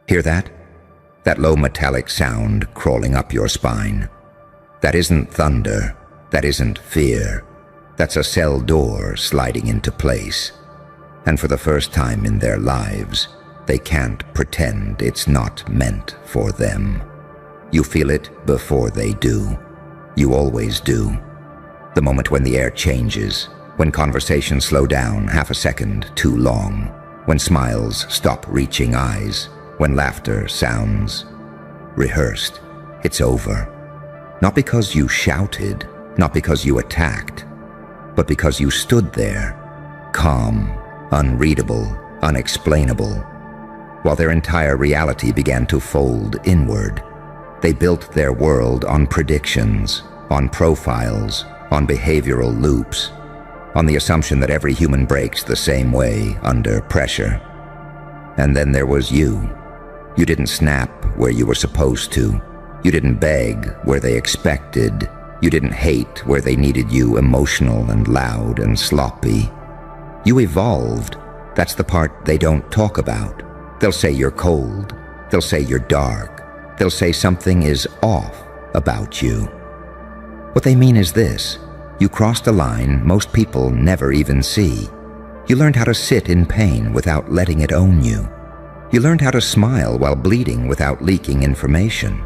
Hear that? That low metallic sound crawling up your spine. That isn't thunder. That isn't fear. That's a cell door sliding into place. And for the first time in their lives, they can't pretend it's not meant for them. You feel it before they do. You always do. The moment when the air changes, when conversations slow down half a second too long, when smiles stop reaching eyes, when laughter sounds rehearsed, it's over. Not because you shouted, not because you attacked, but because you stood there, calm, unreadable, unexplainable, while their entire reality began to fold inward. They built their world on predictions, on profiles, on behavioral loops, on the assumption that every human breaks the same way under pressure. And then there was you. You didn't snap where you were supposed to. You didn't beg where they expected. You didn't hate where they needed you emotional and loud and sloppy. You evolved. That's the part they don't talk about. They'll say you're cold. They'll say you're dark. They'll say something is off about you. What they mean is this: you crossed a line most people never even see. You learned how to sit in pain without letting it own you. You learned how to smile while bleeding without leaking information.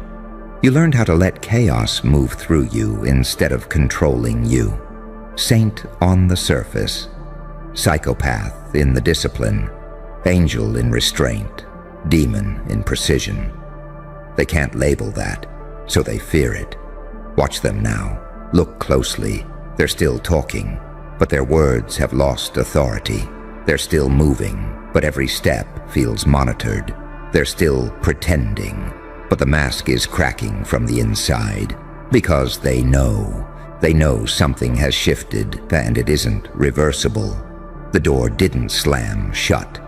You learned how to let chaos move through you instead of controlling you. Saint on the surface, psychopath in the discipline, angel in restraint, demon in precision. They can't label that, so they fear it. Watch them now. Look closely. They're still talking, but their words have lost authority. They're still moving, but every step feels monitored. They're still pretending, but the mask is cracking from the inside, because they know something has shifted and it isn't reversible. The door didn't slam shut.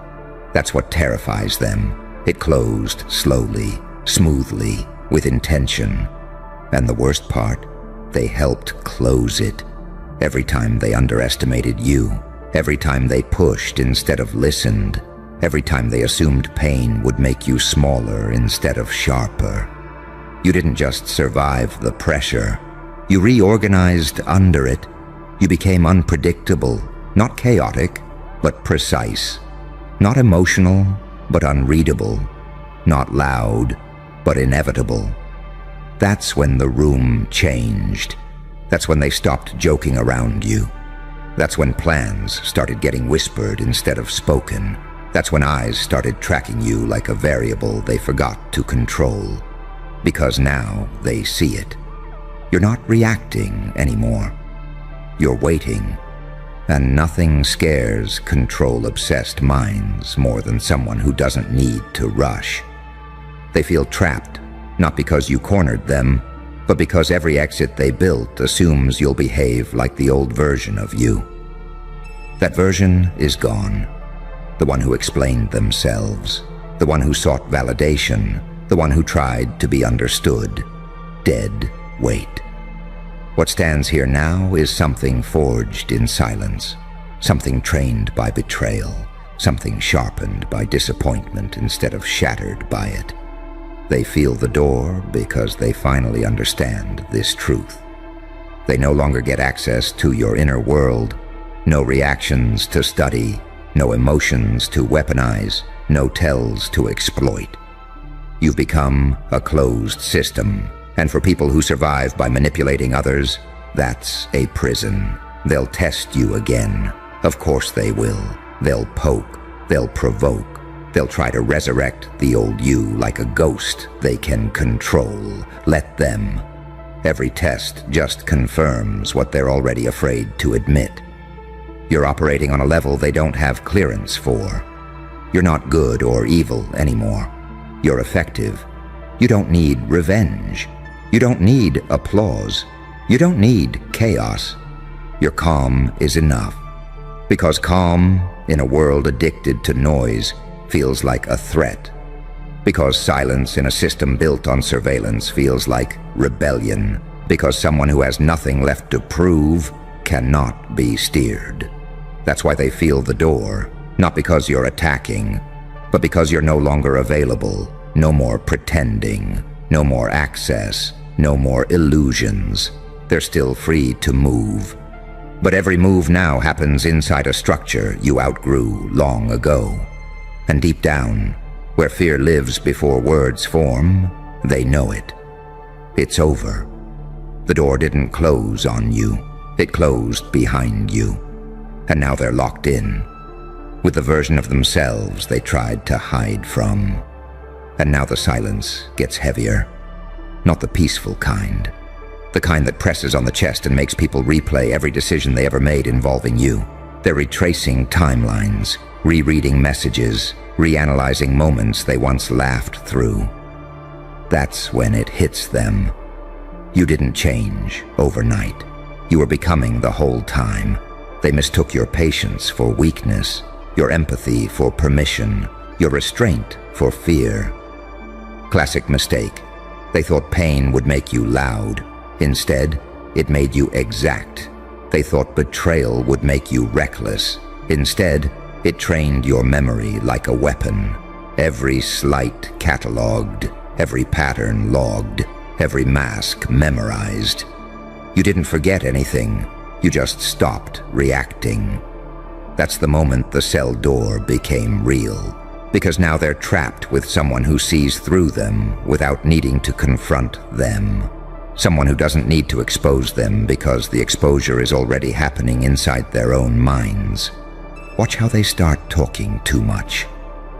That's what terrifies them. It closed slowly, smoothly, with intention. And the worst part, they helped close it. Every time they underestimated you, every time they pushed instead of listened, every time they assumed pain would make you smaller instead of sharper. You didn't just survive the pressure. You reorganized under it. You became unpredictable, not chaotic, but precise. Not emotional, but unreadable. Not loud, but inevitable. That's when the room changed. That's when they stopped joking around you. That's when plans started getting whispered instead of spoken. That's when eyes started tracking you like a variable they forgot to control. Because now they see it. You're not reacting anymore. You're waiting. And nothing scares control-obsessed minds more than someone who doesn't need to rush. They feel trapped, not because you cornered them, but because every exit they built assumes you'll behave like the old version of you. That version is gone. The one who explained themselves, the one who sought validation, the one who tried to be understood. Dead weight. What stands here now is something forged in silence, something trained by betrayal, something sharpened by disappointment instead of shattered by it. They feel the door because they finally understand this truth. They no longer get access to your inner world, no reactions to study, no emotions to weaponize, no tells to exploit. You've become a closed system, and for people who survive by manipulating others, that's a prison. They'll test you again. Of course they will. They'll poke, they'll provoke, they'll try to resurrect the old you like a ghost they can control. Let them. Every test just confirms what they're already afraid to admit. You're operating on a level they don't have clearance for. You're not good or evil anymore. You're effective. You don't need revenge. You don't need applause. You don't need chaos. Your calm is enough. Because calm, in a world addicted to noise, feels like a threat. Because silence in a system built on surveillance feels like rebellion. Because someone who has nothing left to prove cannot be steered. That's why they feel the door, not because you're attacking, but because you're no longer available, No more pretending, no more access, no more illusions. They're still free to move. But every move now happens inside a structure you outgrew long ago. And deep down, where fear lives before words form, they know it. It's over. The door didn't close on you. It closed behind you. And now they're locked in, with the version of themselves they tried to hide from. And now the silence gets heavier. Not the peaceful kind. The kind that presses on the chest and makes people replay every decision they ever made involving you. They're retracing timelines, rereading messages, reanalyzing moments they once laughed through. That's when it hits them. You didn't change overnight. You were becoming the whole time. They mistook your patience for weakness, your empathy for permission, your restraint for fear. Classic mistake. They thought pain would make you loud. Instead, it made you exact. They thought betrayal would make you reckless. Instead, it trained your memory like a weapon. Every slight catalogued, every pattern logged, every mask memorized. You didn't forget anything. You just stopped reacting. That's the moment the cell door became real. Because now they're trapped with someone who sees through them without needing to confront them. Someone who doesn't need to expose them because the exposure is already happening inside their own minds. Watch how they start talking too much.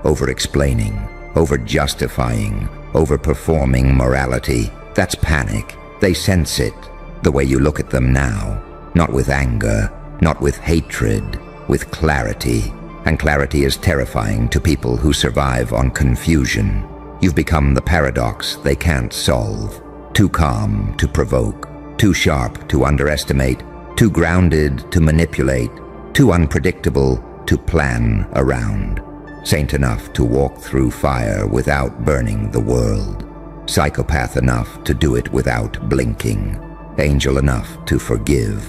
Over-explaining, over-justifying, over-performing morality. That's panic. They sense it. The way you look at them now. Not with anger, not with hatred, with clarity. And clarity is terrifying to people who survive on confusion. You've become the paradox they can't solve. Too calm to provoke, too sharp to underestimate, too grounded to manipulate, too unpredictable to plan around. Saint enough to walk through fire without burning the world. Psychopath enough to do it without blinking. Angel enough to forgive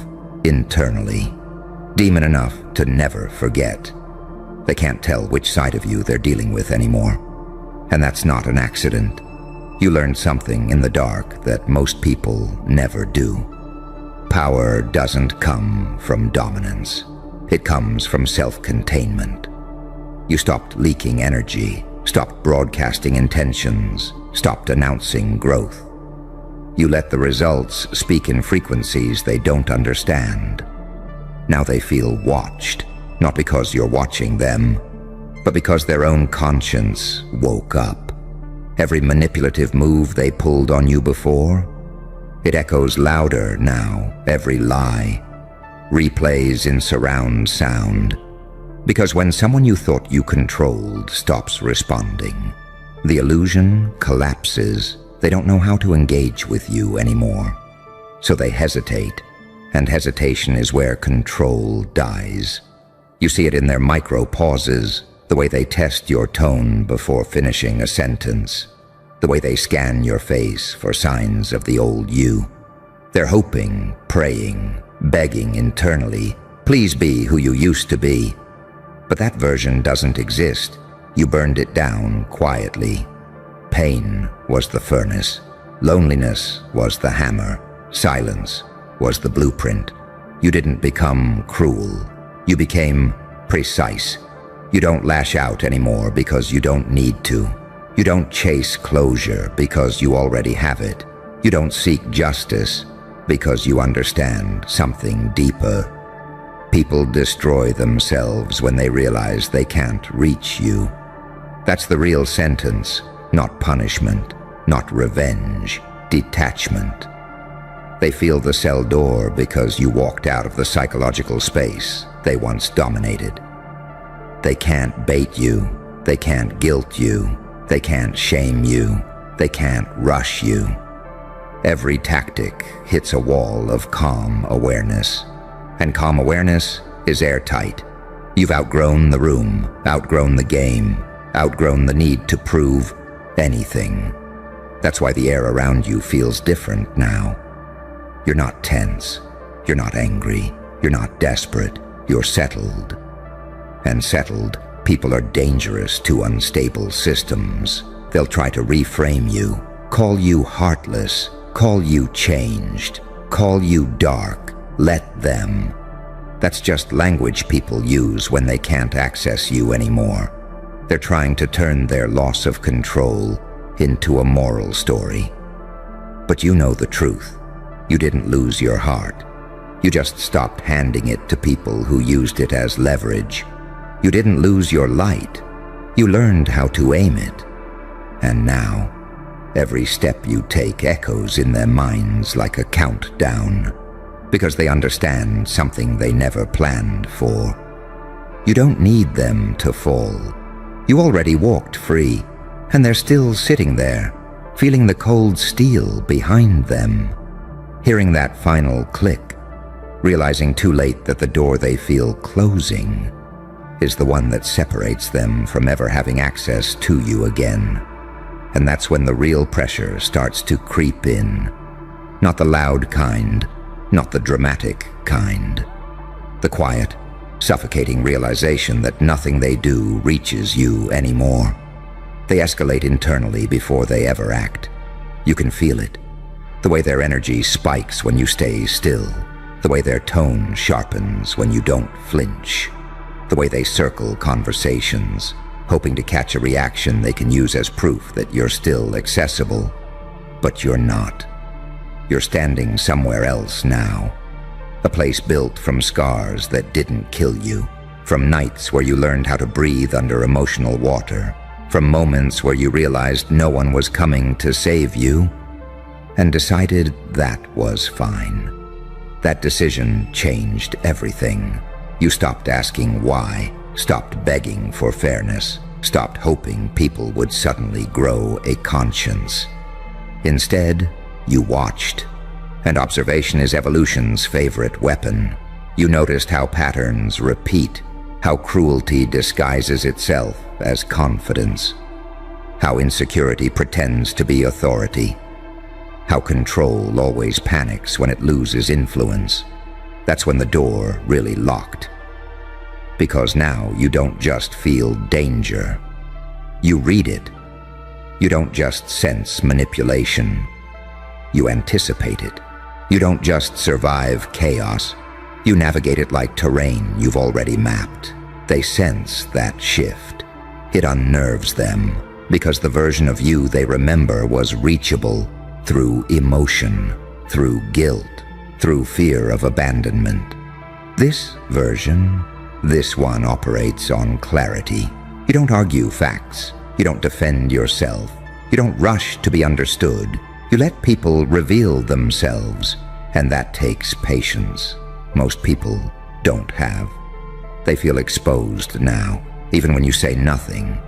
internally. Demon enough to never forget. They can't tell which side of you they're dealing with anymore. And that's not an accident. You learned something in the dark that most people never do. Power doesn't come from dominance. It comes from self-containment. You stopped leaking energy, stopped broadcasting intentions, stopped announcing growth. You let the results speak in frequencies they don't understand. Now they feel watched, not because you're watching them, but because their own conscience woke up. Every manipulative move they pulled on you before, it echoes louder now, every lie. Replays in surround sound. Because when someone you thought you controlled stops responding, the illusion collapses. They don't know how to engage with you anymore. So they hesitate, and hesitation is where control dies. You see it in their micro pauses, the way they test your tone before finishing a sentence, the way they scan your face for signs of the old you. They're hoping, praying, begging internally, please be who you used to be. But that version doesn't exist. You burned it down quietly. Pain was the furnace. Loneliness was the hammer. Silence was the blueprint. You didn't become cruel. You became precise. You don't lash out anymore because you don't need to. You don't chase closure because you already have it. You don't seek justice because you understand something deeper. People destroy themselves when they realize they can't reach you. That's the real sentence, not punishment, not revenge, detachment. They feel the cell door because you walked out of the psychological space they once dominated. They can't bait you, they can't guilt you, they can't shame you, they can't rush you. Every tactic hits a wall of calm awareness. And calm awareness is airtight. You've outgrown the room, outgrown the game, outgrown the need to prove anything. That's why the air around you feels different now. You're not tense, you're not angry, you're not desperate, you're settled. And settled people are dangerous to unstable systems. They'll try to reframe you, call you heartless, call you changed, call you dark. Let them. That's just language people use when they can't access you anymore. They're trying to turn their loss of control into a moral story. But you know the truth. You didn't lose your heart. You just stopped handing it to people who used it as leverage. You didn't lose your light. You learned how to aim it. And now, every step you take echoes in their minds like a countdown, because they understand something they never planned for. You don't need them to fall. You already walked free, and they're still sitting there, feeling the cold steel behind them, hearing that final click, realizing too late that the door they feel closing is the one that separates them from ever having access to you again. And that's when the real pressure starts to creep in. Not the loud kind, not the dramatic kind. The quiet, suffocating realization that nothing they do reaches you anymore. They escalate internally before they ever act. You can feel it. The way their energy spikes when you stay still. The way their tone sharpens when you don't flinch. The way they circle conversations, hoping to catch a reaction they can use as proof that you're still accessible. But you're not. You're standing somewhere else now. A place built from scars that didn't kill you, from nights where you learned how to breathe under emotional water, from moments where you realized no one was coming to save you, and decided that was fine. That decision changed everything. You stopped asking why, stopped begging for fairness, stopped hoping people would suddenly grow a conscience. Instead, you watched. And observation is evolution's favorite weapon. You noticed how patterns repeat, how cruelty disguises itself as confidence, how insecurity pretends to be authority, how control always panics when it loses influence. That's when the door really locked. Because now you don't just feel danger. You read it. You don't just sense manipulation. You anticipate it. You don't just survive chaos. You navigate it like terrain you've already mapped. They sense that shift. It unnerves them, because the version of you they remember was reachable through emotion, through guilt, through fear of abandonment. This version, this one operates on clarity. You don't argue facts. You don't defend yourself. You don't rush to be understood. You let people reveal themselves, and that takes patience. Most people don't have. They feel exposed now, even when you say nothing.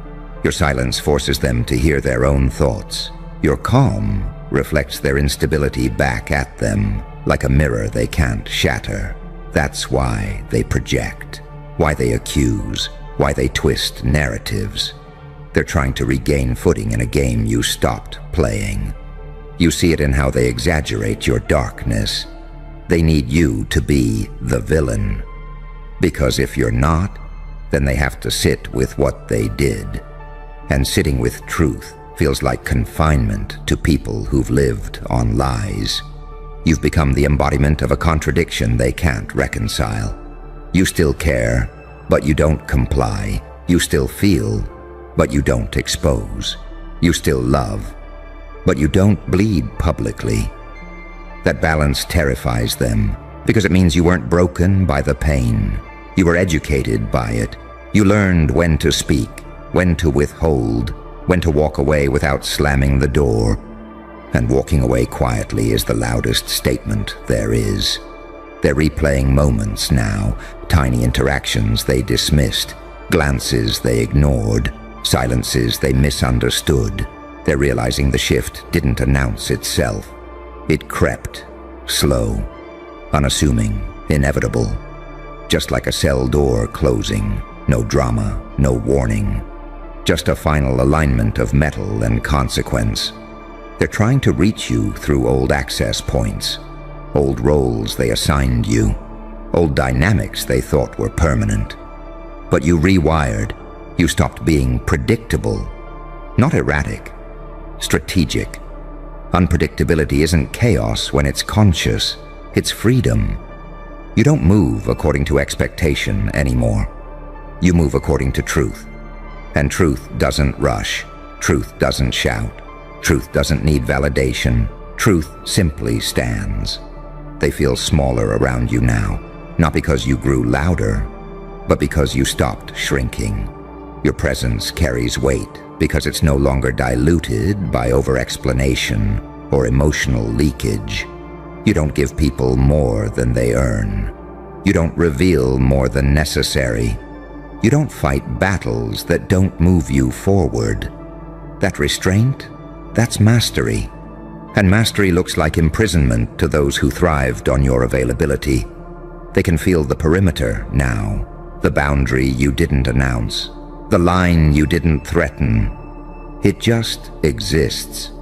Your silence forces them to hear their own thoughts. Your calm reflects their instability back at them, like a mirror they can't shatter. That's why they project, why they accuse, why they twist narratives. They're trying to regain footing in a game you stopped playing. You see it in how they exaggerate your darkness. They need you to be the villain. Because if you're not, then they have to sit with what they did. And sitting with truth feels like confinement to people who've lived on lies. You've become the embodiment of a contradiction they can't reconcile. You still care, but you don't comply. You still feel, but you don't expose. You still love, but you don't bleed publicly. That balance terrifies them, because it means you weren't broken by the pain. You were educated by it. You learned when to speak, when to withhold, when to walk away without slamming the door. And walking away quietly is the loudest statement there is. They're replaying moments now, tiny interactions they dismissed, glances they ignored, silences they misunderstood. They're realizing the shift didn't announce itself. It crept, slow, unassuming, inevitable. Just like a cell door closing. No drama, no warning. Just a final alignment of metal and consequence. They're trying to reach you through old access points, old roles they assigned you, old dynamics they thought were permanent. But you rewired. You stopped being predictable. Not erratic, strategic. Unpredictability isn't chaos when it's conscious, it's freedom. You don't move according to expectation anymore. You move according to truth. And truth doesn't rush. Truth doesn't shout. Truth doesn't need validation. Truth simply stands. They feel smaller around you now, not because you grew louder, but because you stopped shrinking. Your presence carries weight because it's no longer diluted by over-explanation or emotional leakage. You don't give people more than they earn. You don't reveal more than necessary. You don't fight battles that don't move you forward. That restraint, that's mastery. And mastery looks like imprisonment to those who thrived on your availability. They can feel the perimeter now, the boundary you didn't announce, the line you didn't threaten. It just exists.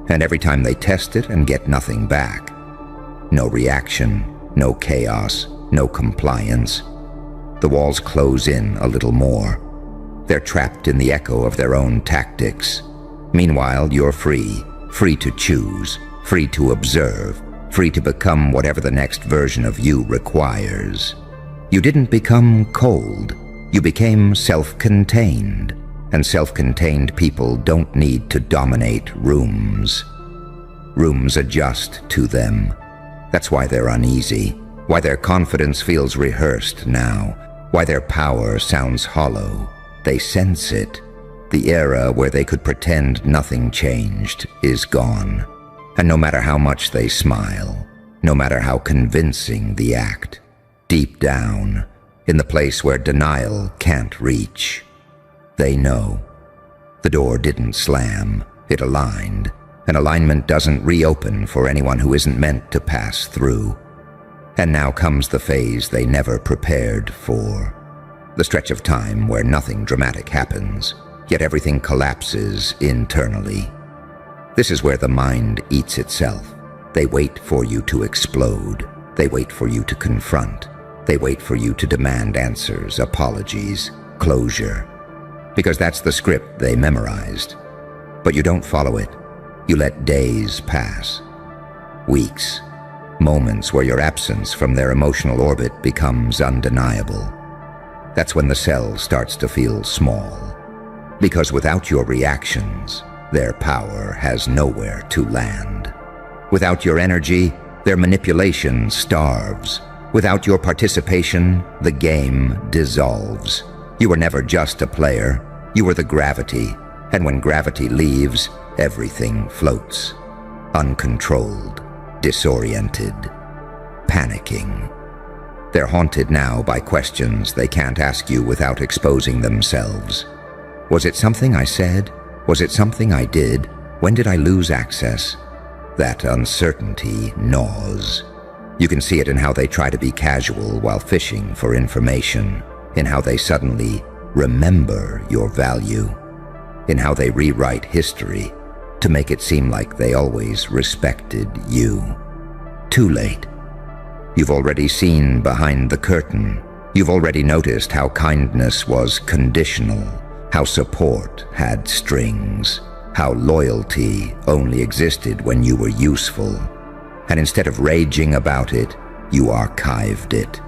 And every time they test it and get nothing back, no reaction, no chaos, no compliance, the walls close in a little more. They're trapped in the echo of their own tactics. Meanwhile, you're free to choose, free to observe, free to become whatever the next version of you requires. You didn't become cold, you became self-contained, and self-contained people don't need to dominate rooms. Rooms adjust to them. That's why they're uneasy, why their confidence feels rehearsed now, why their power sounds hollow. They sense it. The era where they could pretend nothing changed is gone. And no matter how much they smile, no matter how convincing the act, deep down, in the place where denial can't reach, they know. The door didn't slam, it aligned. And alignment doesn't reopen for anyone who isn't meant to pass through. And now comes the phase they never prepared for. The stretch of time where nothing dramatic happens, yet everything collapses internally. This is where the mind eats itself. They wait for you to explode. They wait for you to confront. They wait for you to demand answers, apologies, closure. Because that's the script they memorized. But you don't follow it. You let days pass. Weeks. Moments where your absence from their emotional orbit becomes undeniable. That's when the cell starts to feel small. Because without your reactions, their power has nowhere to land. Without your energy, their manipulation starves. Without your participation, the game dissolves. You were never just a player, you were the gravity, and when gravity leaves, everything floats. Uncontrolled, disoriented, panicking. They're haunted now by questions they can't ask you without exposing themselves. Was it something I said? Was it something I did? When did I lose access? That uncertainty gnaws. You can see it in how they try to be casual while fishing for information, in how they suddenly remember your value, in how they rewrite history to make it seem like they always respected you. Too late. You've already seen behind the curtain. You've already noticed how kindness was conditional, how support had strings, how loyalty only existed when you were useful. And instead of raging about it, you archived it.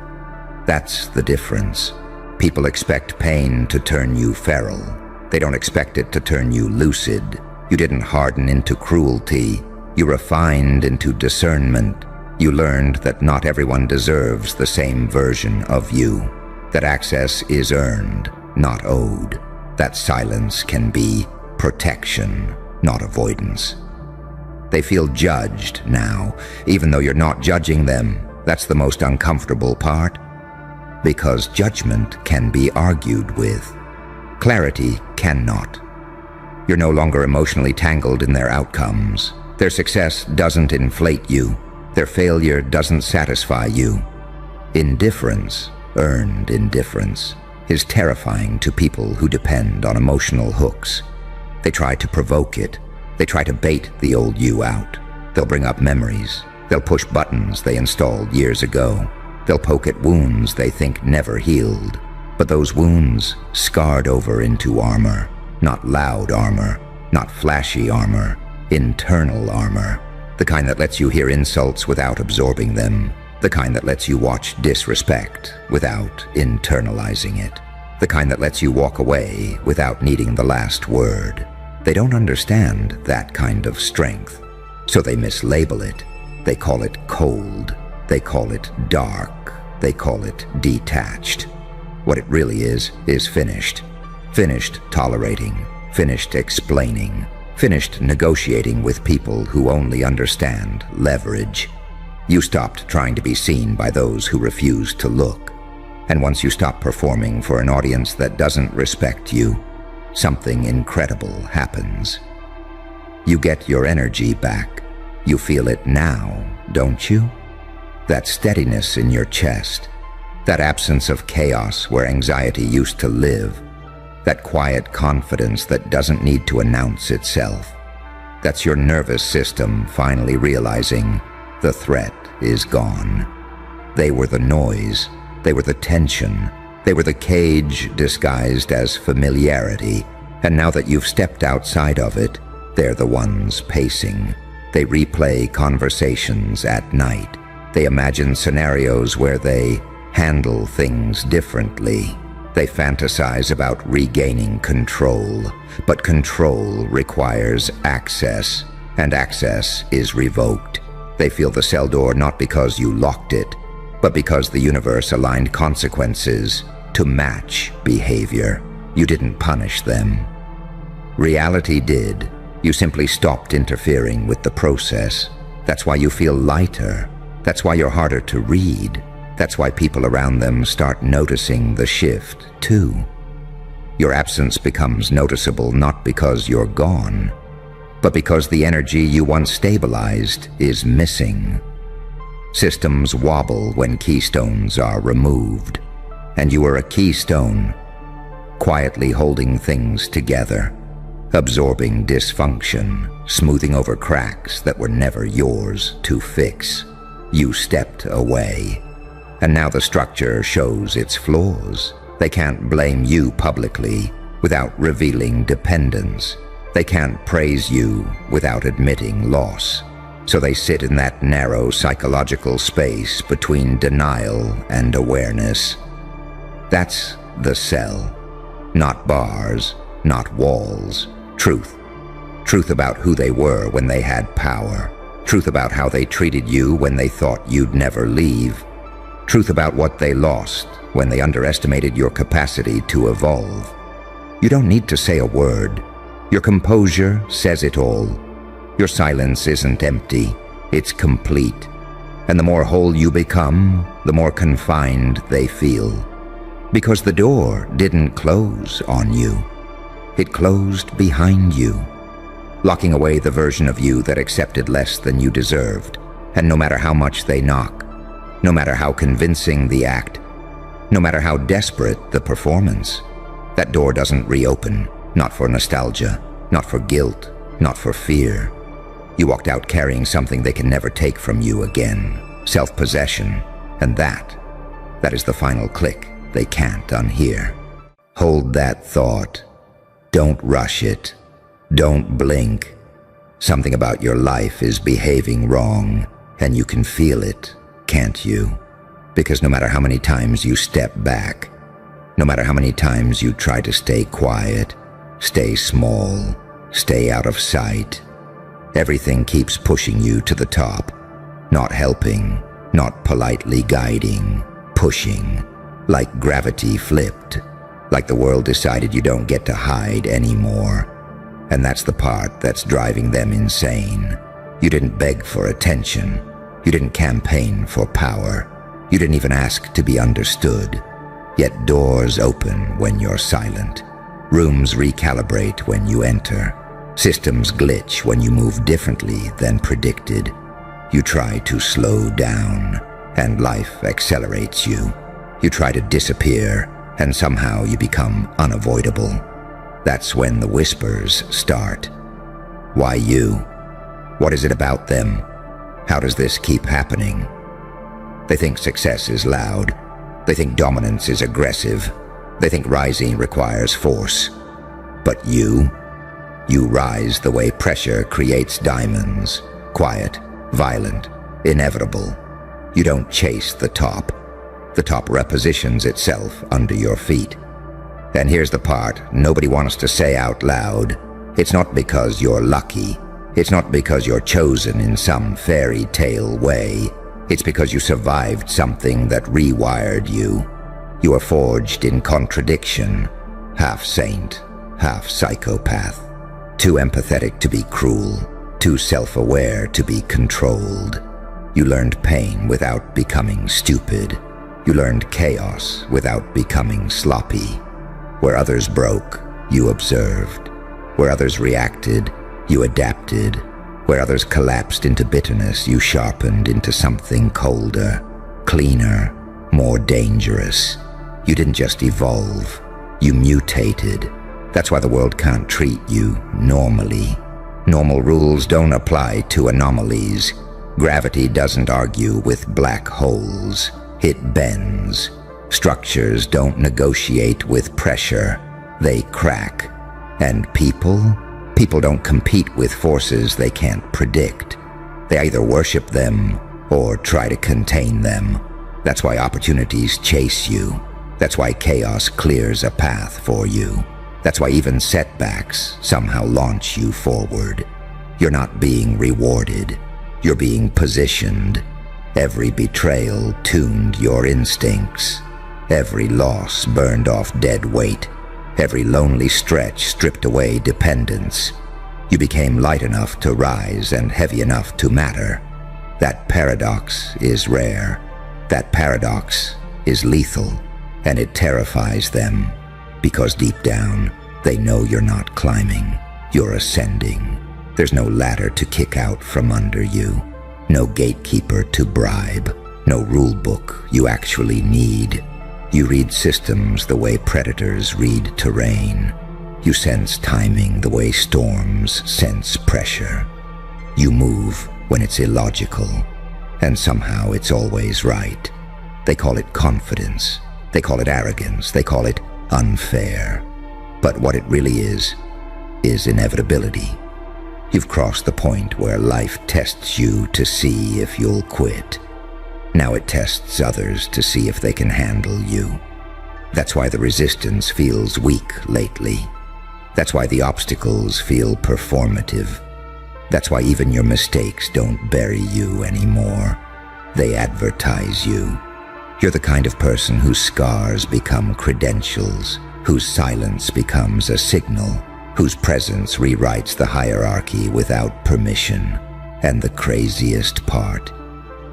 That's the difference. People expect pain to turn you feral. They don't expect it to turn you lucid. You didn't harden into cruelty. You refined into discernment. You learned that not everyone deserves the same version of you. That access is earned, not owed. That silence can be protection, not avoidance. They feel judged now, even though you're not judging them. That's the most uncomfortable part. Because judgment can be argued with. Clarity cannot. You're no longer emotionally tangled in their outcomes. Their success doesn't inflate you. Their failure doesn't satisfy you. Indifference, earned indifference, is terrifying to people who depend on emotional hooks. They try to provoke it. They try to bait the old you out. They'll bring up memories. They'll push buttons they installed years ago. They'll poke at wounds they think never healed. But those wounds scarred over into armor. Not loud armor, Not flashy armor, internal armor. The kind that lets you hear insults without absorbing them. The kind that lets you watch disrespect without internalizing it. The kind that lets you walk away without needing the last word. They don't understand that kind of strength, so they mislabel it. They call it cold. They call it dark. They call it detached. What it really is finished. Finished tolerating. Finished explaining. Finished negotiating with people who only understand leverage. You stopped trying to be seen by those who refuse to look. And once you stop performing for an audience that doesn't respect you, something incredible happens. You get your energy back. You feel it now, don't you? That steadiness in your chest. That absence of chaos where anxiety used to live. That quiet confidence that doesn't need to announce itself. That's your nervous system finally realizing the threat is gone. They were the noise. They were the tension. They were the cage disguised as familiarity. And now that you've stepped outside of it, they're the ones pacing. They replay conversations at night. They imagine scenarios where they handle things differently. They fantasize about regaining control, but control requires access, and access is revoked. They feel the cell door not because you locked it, but because the universe aligned consequences to match behavior. You didn't punish them. Reality did. You simply stopped interfering with the process. That's why you feel lighter. That's why you're harder to read. That's why people around them start noticing the shift, too. Your absence becomes noticeable not because you're gone, but because the energy you once stabilized is missing. Systems wobble when keystones are removed, and you are a keystone, quietly holding things together, absorbing dysfunction, smoothing over cracks that were never yours to fix. You stepped away. And now the structure shows its flaws. They can't blame you publicly without revealing dependence. They can't praise you without admitting loss. So they sit in that narrow psychological space between denial and awareness. That's the cell. Not bars, not walls. Truth. Truth about who they were when they had power. Truth about how they treated you when they thought you'd never leave. Truth about what they lost when they underestimated your capacity to evolve. You don't need to say a word. Your composure says it all. Your silence isn't empty, it's complete. And the more whole you become, the more confined they feel. Because the door didn't close on you. It closed behind you, locking away the version of you that accepted less than you deserved. And no matter how much they knock, no matter how convincing the act, no matter how desperate the performance, that door doesn't reopen, not for nostalgia, not for guilt, not for fear. You walked out carrying something they can never take from you again, self-possession, and that is the final click they can't unhear. Hold that thought. Don't rush it. Don't blink. Something about your life is behaving wrong, and you can feel it. Can't you? Because no matter how many times you step back, no matter how many times you try to stay quiet, stay small, stay out of sight, everything keeps pushing you to the top, not helping, not politely guiding, pushing, like gravity flipped, like the world decided you don't get to hide anymore. And that's the part that's driving them insane. You didn't beg for attention. You didn't campaign for power. You didn't even ask to be understood. Yet doors open when you're silent. Rooms recalibrate when you enter. Systems glitch when you move differently than predicted. You try to slow down, and life accelerates you. You try to disappear, and somehow you become unavoidable. That's when the whispers start. Why you? What is it about them? How does this keep happening? They think success is loud. They think dominance is aggressive. They think rising requires force. But you You rise the way pressure creates diamonds. Quiet, violent, inevitable. You don't chase the top. The top repositions itself under your feet. And here's the part nobody wants to say out loud. It's not because you're lucky. It's not because you're chosen in some fairy tale way. It's because you survived something that rewired you. You are forged in contradiction. Half saint, half psychopath. Too empathetic to be cruel. Too self-aware to be controlled. You learned pain without becoming stupid. You learned chaos without becoming sloppy. Where others broke, you observed. Where others reacted, you adapted. Where others collapsed into bitterness, you sharpened into something colder, cleaner, more dangerous. You didn't just evolve, you mutated. That's why the world can't treat you normally. Normal rules don't apply to anomalies. Gravity doesn't argue with black holes. It bends. Structures don't negotiate with pressure. They crack. And people don't compete with forces they can't predict. They either worship them or try to contain them. That's why opportunities chase you. That's why chaos clears a path for you. That's why even setbacks somehow launch you forward. You're not being rewarded. You're being positioned. Every betrayal tuned your instincts. Every loss burned off dead weight. Every lonely stretch stripped away dependence. You became light enough to rise and heavy enough to matter. That paradox is rare. That paradox is lethal, and it terrifies them. Because deep down, they know you're not climbing, you're ascending. There's no ladder to kick out from under you, no gatekeeper to bribe, no rule book you actually need. You read systems the way predators read terrain. You sense timing the way storms sense pressure. You move when it's illogical, and somehow it's always right. They call it confidence, they call it arrogance, they call it unfair. But what it really is inevitability. You've crossed the point where life tests you to see if you'll quit. Now it tests others to see if they can handle you. That's why the resistance feels weak lately. That's why the obstacles feel performative. That's why even your mistakes don't bury you anymore. They advertise you. You're the kind of person whose scars become credentials, whose silence becomes a signal, whose presence rewrites the hierarchy without permission. And the craziest part,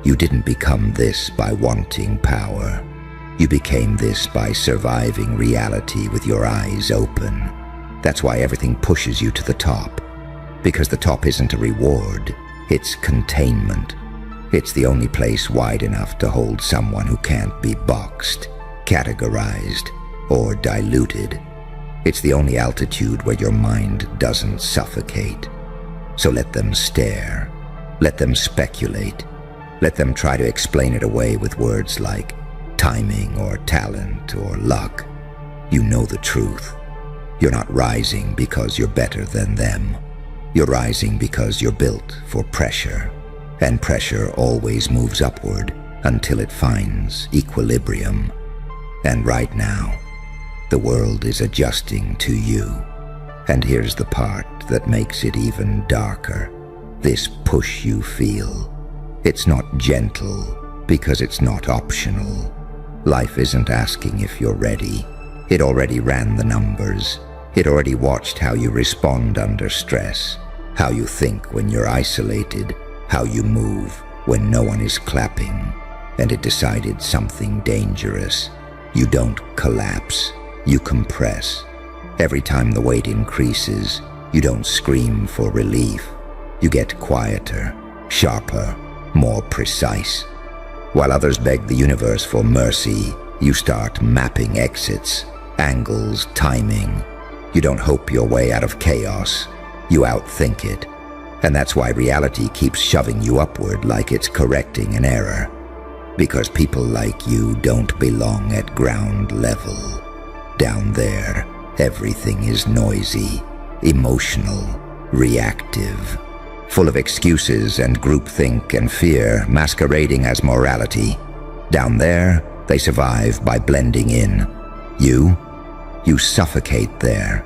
you didn't become this by wanting power. You became this by surviving reality with your eyes open. That's why everything pushes you to the top. Because the top isn't a reward, it's containment. It's the only place wide enough to hold someone who can't be boxed, categorized, or diluted. It's the only altitude where your mind doesn't suffocate. So let them stare. Let them speculate. Let them try to explain it away with words like timing or talent or luck. You know the truth. You're not rising because you're better than them. You're rising because you're built for pressure. And pressure always moves upward until it finds equilibrium. And right now, the world is adjusting to you. And here's the part that makes it even darker. This push you feel. It's not gentle because it's not optional. Life isn't asking if you're ready. It already ran the numbers. It already watched how you respond under stress, how you think when you're isolated, how you move when no one is clapping. And it decided something dangerous. You don't collapse, you compress. Every time the weight increases, you don't scream for relief. You get quieter, sharper, more precise. While others beg the universe for mercy, you start mapping exits, angles, timing. You don't hope your way out of chaos. You outthink it. And that's why reality keeps shoving you upward like it's correcting an error. Because people like you don't belong at ground level. Down there, everything is noisy. emotional, reactive, full of excuses and groupthink and fear masquerading as morality. Down there, they survive by blending in. You suffocate there.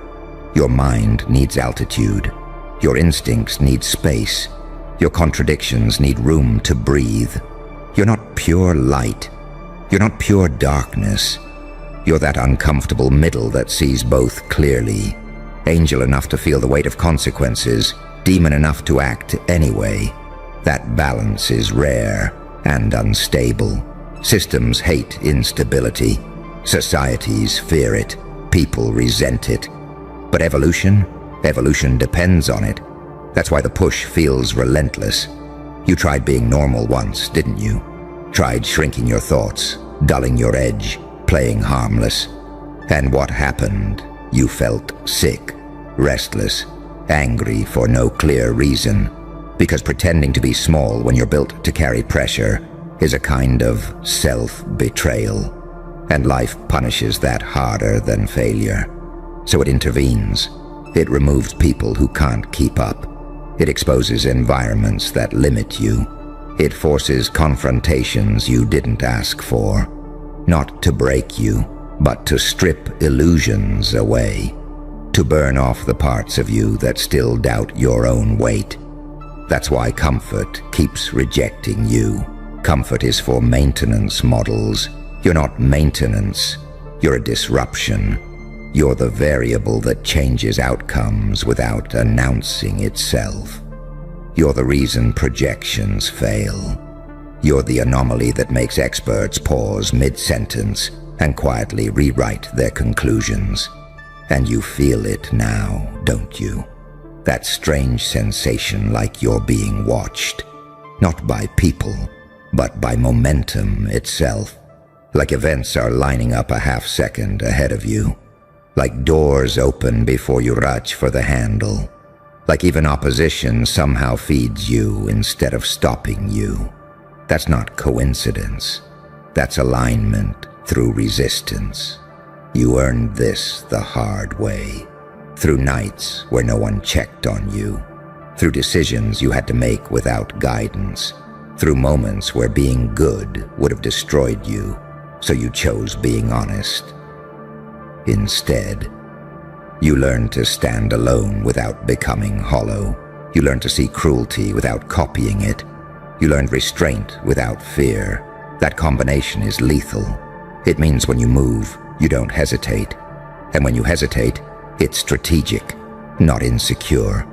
Your mind needs altitude. Your instincts need space. Your contradictions need room to breathe. You're not pure light. You're not pure darkness. You're that uncomfortable middle that sees both clearly. Angel enough to feel the weight of consequences, demon enough to act anyway. That balance is rare and unstable. Systems hate instability. Societies fear it. People resent it. But evolution depends on it. That's why the push feels relentless. You tried being normal once, didn't you? Tried shrinking your thoughts, dulling your edge, playing harmless. And what happened? You felt sick, restless, angry for no clear reason. Because pretending to be small when you're built to carry pressure is a kind of self-betrayal. And life punishes that harder than failure. So it intervenes. It removes people who can't keep up. It exposes environments that limit you. It forces confrontations you didn't ask for. Not to break you, but to strip illusions away. To burn off the parts of you that still doubt your own weight. That's why comfort keeps rejecting you. Comfort is for maintenance models. You're not maintenance. You're a disruption. You're the variable that changes outcomes without announcing itself. You're the reason projections fail. You're the anomaly that makes experts pause mid-sentence and quietly rewrite their conclusions. And you feel it now, don't you? That strange sensation like you're being watched. Not by people, but by momentum itself. Like events are lining up a half second ahead of you. Like doors open before you reach for the handle. Like even opposition somehow feeds you instead of stopping you. That's not coincidence. That's alignment through resistance. You earned this the hard way. Through nights where no one checked on you. Through decisions you had to make without guidance. Through moments where being good would have destroyed you, so you chose being honest. Instead, you learn to stand alone without becoming hollow. You learn to see cruelty without copying it. You learn restraint without fear. That combination is lethal. It means when you move, you don't hesitate. And when you hesitate, it's strategic, not insecure.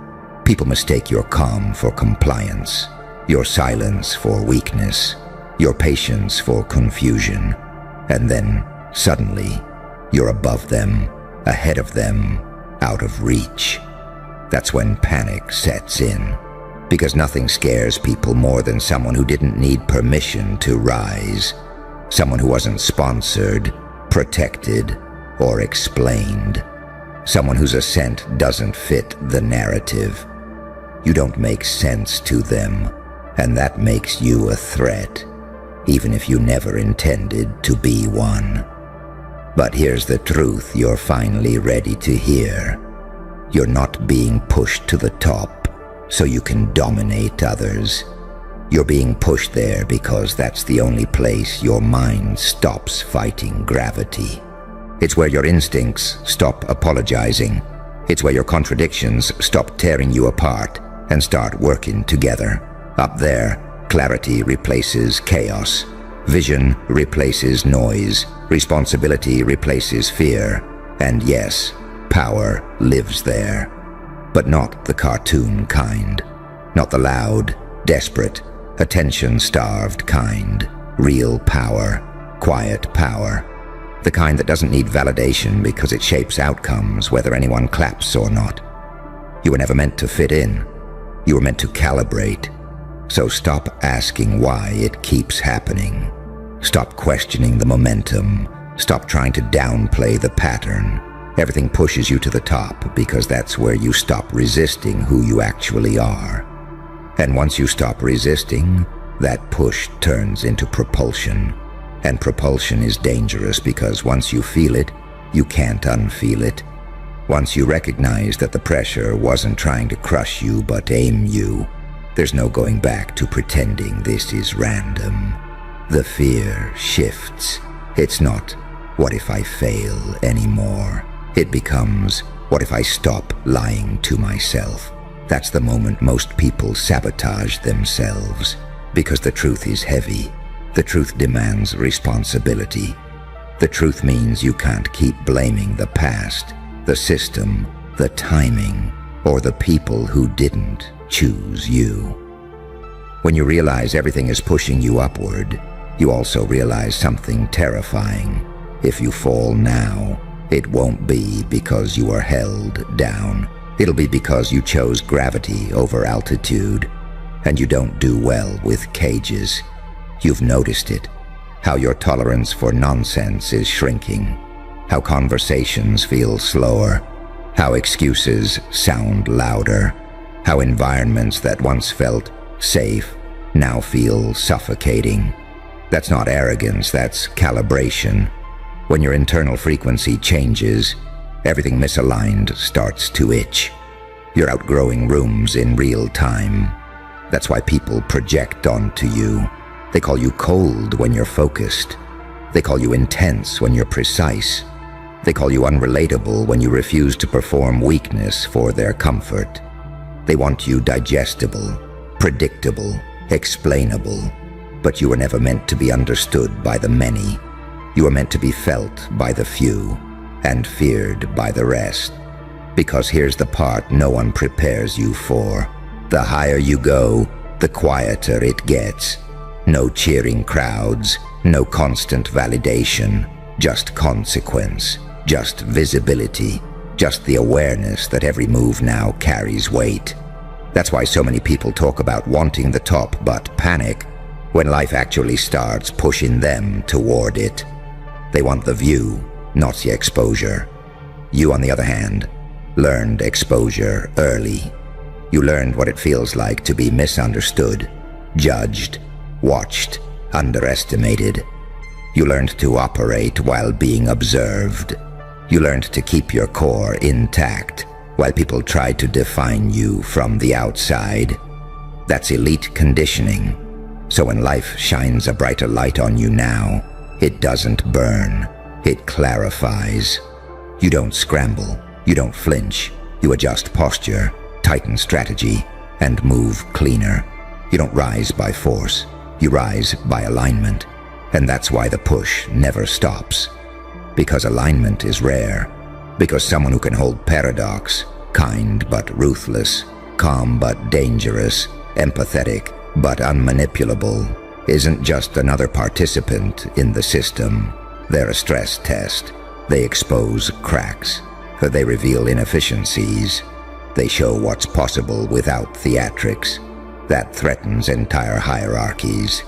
People mistake your calm for compliance, your silence for weakness, your patience for confusion. And then, suddenly, you're above them, ahead of them, out of reach. That's when panic sets in. Because nothing scares people more than someone who didn't need permission to rise. Someone who wasn't sponsored, protected, or explained. Someone whose ascent doesn't fit the narrative. You don't make sense to them, and that makes you a threat, even if you never intended to be one. But here's the truth you're finally ready to hear. You're not being pushed to the top so you can dominate others. You're being pushed there because that's the only place your mind stops fighting gravity. It's where your instincts stop apologizing. It's where your contradictions stop tearing you apart and start working together. Up there, clarity replaces chaos. Vision replaces noise. Responsibility replaces fear. And yes, power lives there. But not the cartoon kind. Not the loud, desperate, attention-starved kind. Real power. Quiet power. The kind that doesn't need validation because it shapes outcomes whether anyone claps or not. You were never meant to fit in. You were meant to calibrate. So stop asking why it keeps happening. Stop questioning the momentum. Stop trying to downplay the pattern. Everything pushes you to the top because that's where you stop resisting who you actually are. And once you stop resisting, that push turns into propulsion. And propulsion is dangerous because once you feel it, you can't unfeel it. Once you recognize that the pressure wasn't trying to crush you but aim you, there's no going back to pretending this is random. The fear shifts. It's not, "What if I fail?" anymore. It becomes, "What if I stop lying to myself?" That's the moment most people sabotage themselves, because the truth is heavy. The truth demands responsibility. The truth means you can't keep blaming the past, the system, the timing, or the people who didn't choose you. When you realize everything is pushing you upward, you also realize something terrifying. If you fall now, it won't be because you are held down. It'll be because you chose gravity over altitude, and you don't do well with cages. You've noticed it, how your tolerance for nonsense is shrinking, how conversations feel slower, how excuses sound louder, how environments that once felt safe now feel suffocating. That's not arrogance, that's calibration. When your internal frequency changes, everything misaligned starts to itch. You're outgrowing rooms in real time. That's why people project onto you. They call you cold when you're focused. They call you intense when you're precise. They call you unrelatable when you refuse to perform weakness for their comfort. They want you digestible, predictable, explainable. But you were never meant to be understood by the many. You were meant to be felt by the few and feared by the rest. Because here's the part no one prepares you for. The higher you go, the quieter it gets. No cheering crowds, no constant validation, just consequence, just visibility, just the awareness that every move now carries weight. That's why so many people talk about wanting the top but panic when life actually starts pushing them toward it. They want the view, not the exposure. You, on the other hand, learned exposure early. You learned what it feels like to be misunderstood, judged, watched, underestimated. You learned to operate while being observed. You learned to keep your core intact while people tried to define you from the outside. That's elite conditioning. So when life shines a brighter light on you now, it doesn't burn, it clarifies. You don't scramble, you don't flinch, you adjust posture, tighten strategy, and move cleaner. You don't rise by force, you rise by alignment. And that's why the push never stops. Because alignment is rare. Because someone who can hold paradox, kind but ruthless, calm but dangerous, empathetic but unmanipulable, isn't just another participant in the system. They're a stress test. They expose cracks. They reveal inefficiencies. They show what's possible without theatrics. That threatens entire hierarchies.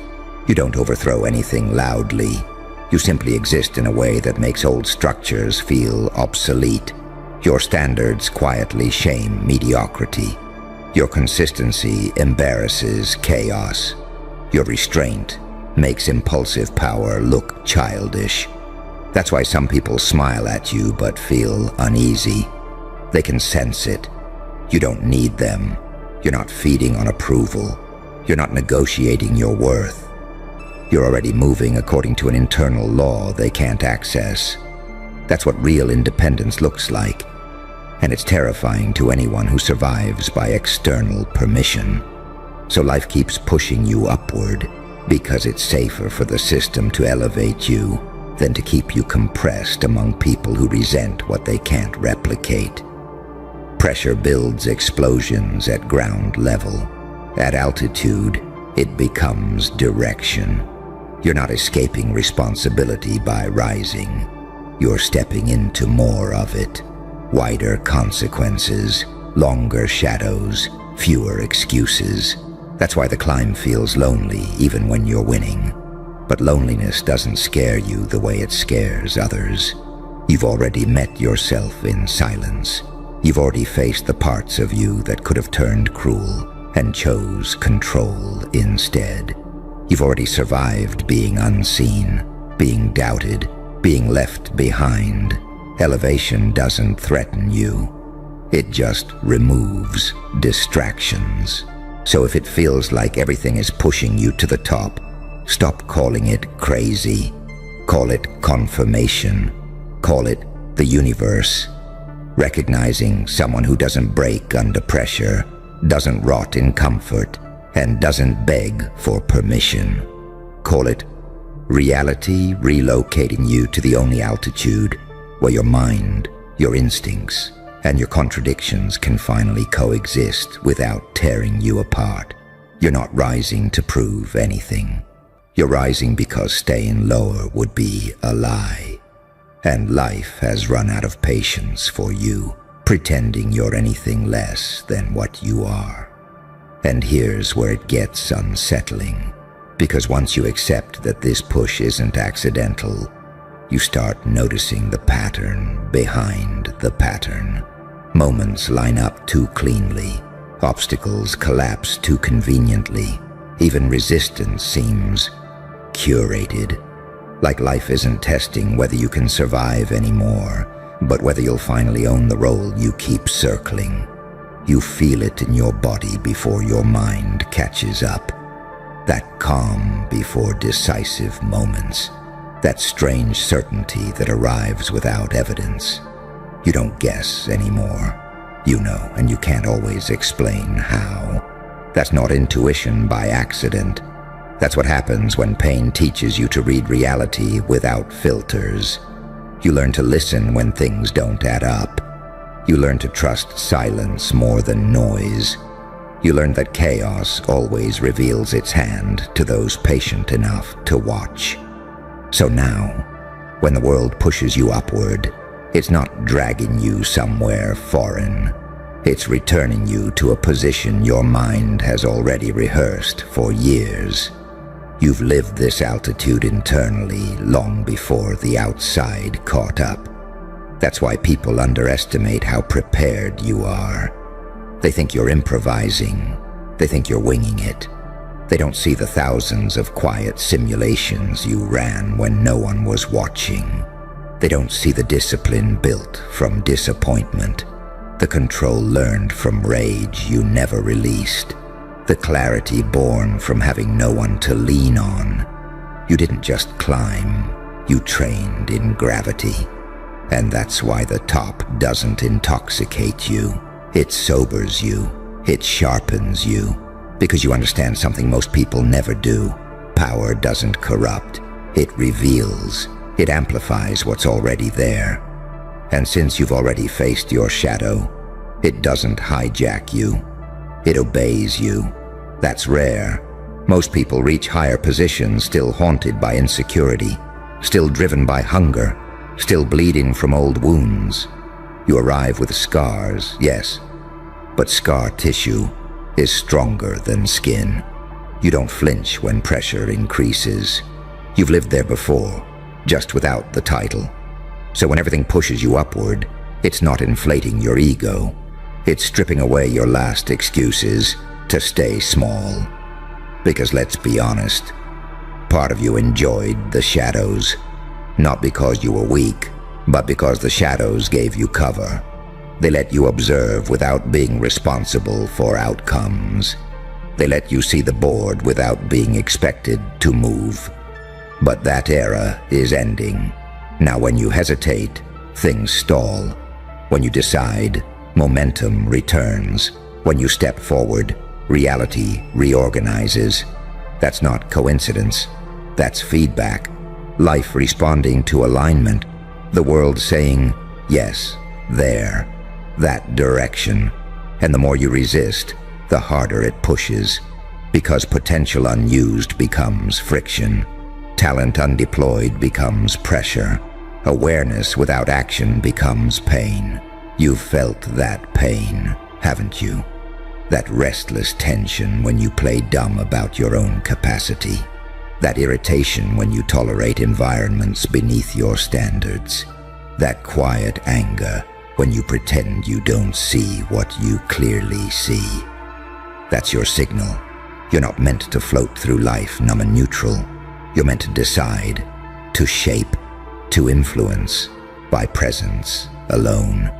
You don't overthrow anything loudly. You simply exist in a way that makes old structures feel obsolete. Your standards quietly shame mediocrity. Your consistency embarrasses chaos. Your restraint makes impulsive power look childish. That's why some people smile at you but feel uneasy. They can sense it. You don't need them. You're not feeding on approval. You're not negotiating your worth. You're already moving according to an internal law they can't access. That's what real independence looks like. And it's terrifying to anyone who survives by external permission. So life keeps pushing you upward because it's safer for the system to elevate you than to keep you compressed among people who resent what they can't replicate. Pressure builds explosions at ground level. At altitude, it becomes direction. You're not escaping responsibility by rising. You're stepping into more of it. Wider consequences, longer shadows, fewer excuses. That's why the climb feels lonely even when you're winning. But loneliness doesn't scare you the way it scares others. You've already met yourself in silence. You've already faced the parts of you that could have turned cruel and chose control instead. You've already survived being unseen, being doubted, being left behind. Elevation doesn't threaten you. It just removes distractions. So if it feels like everything is pushing you to the top, stop calling it crazy. Call it confirmation. Call it the universe. Recognizing someone who doesn't break under pressure, doesn't rot in comfort, and doesn't beg for permission. Call it reality relocating you to the only altitude where your mind, your instincts, and your contradictions can finally coexist without tearing you apart. You're not rising to prove anything. You're rising because staying lower would be a lie. And life has run out of patience for you, pretending you're anything less than what you are. And here's where it gets unsettling, because once you accept that this push isn't accidental, you start noticing the pattern behind the pattern. Moments line up too cleanly. Obstacles collapse too conveniently. Even resistance seems curated. Like life isn't testing whether you can survive anymore, but whether you'll finally own the role you keep circling. You feel it in your body before your mind catches up. That calm before decisive moments. That strange certainty that arrives without evidence. You don't guess anymore. You know, and you can't always explain how. That's not intuition by accident. That's what happens when pain teaches you to read reality without filters. You learn to listen when things don't add up. You learn to trust silence more than noise. You learn that chaos always reveals its hand to those patient enough to watch. So now, when the world pushes you upward, it's not dragging you somewhere foreign. It's returning you to a position your mind has already rehearsed for years. You've lived this altitude internally long before the outside caught up. That's why people underestimate how prepared you are. They think you're improvising. They think you're winging it. They don't see the thousands of quiet simulations you ran when no one was watching. They don't see the discipline built from disappointment, the control learned from rage you never released, the clarity born from having no one to lean on. You didn't just climb, you trained in gravity. And that's why the top doesn't intoxicate you. It sobers you. It sharpens you. Because you understand something most people never do. Power doesn't corrupt. It reveals. It amplifies what's already there. And since you've already faced your shadow, it doesn't hijack you. It obeys you. That's rare. Most people reach higher positions still haunted by insecurity, still driven by hunger, still bleeding from old wounds. You arrive with scars, yes, but scar tissue is stronger than skin. You don't flinch when pressure increases. You've lived there before, just without the title. So when everything pushes you upward, it's not inflating your ego. It's stripping away your last excuses to stay small. Because let's be honest, part of you enjoyed the shadows. Not because you were weak, but because the shadows gave you cover. They let you observe without being responsible for outcomes. They let you see the board without being expected to move. But that era is ending. Now when you hesitate, things stall. When you decide, momentum returns. When you step forward, reality reorganizes. That's not coincidence. That's feedback. Life responding to alignment. The world saying, yes, there, that direction. And the more you resist, the harder it pushes. Because potential unused becomes friction. Talent undeployed becomes pressure. Awareness without action becomes pain. You've felt that pain, haven't you? That restless tension when you play dumb about your own capacity. That irritation when you tolerate environments beneath your standards. That quiet anger when you pretend you don't see what you clearly see. That's your signal. You're not meant to float through life numb and neutral. You're meant to decide, to shape, to influence. by presence alone.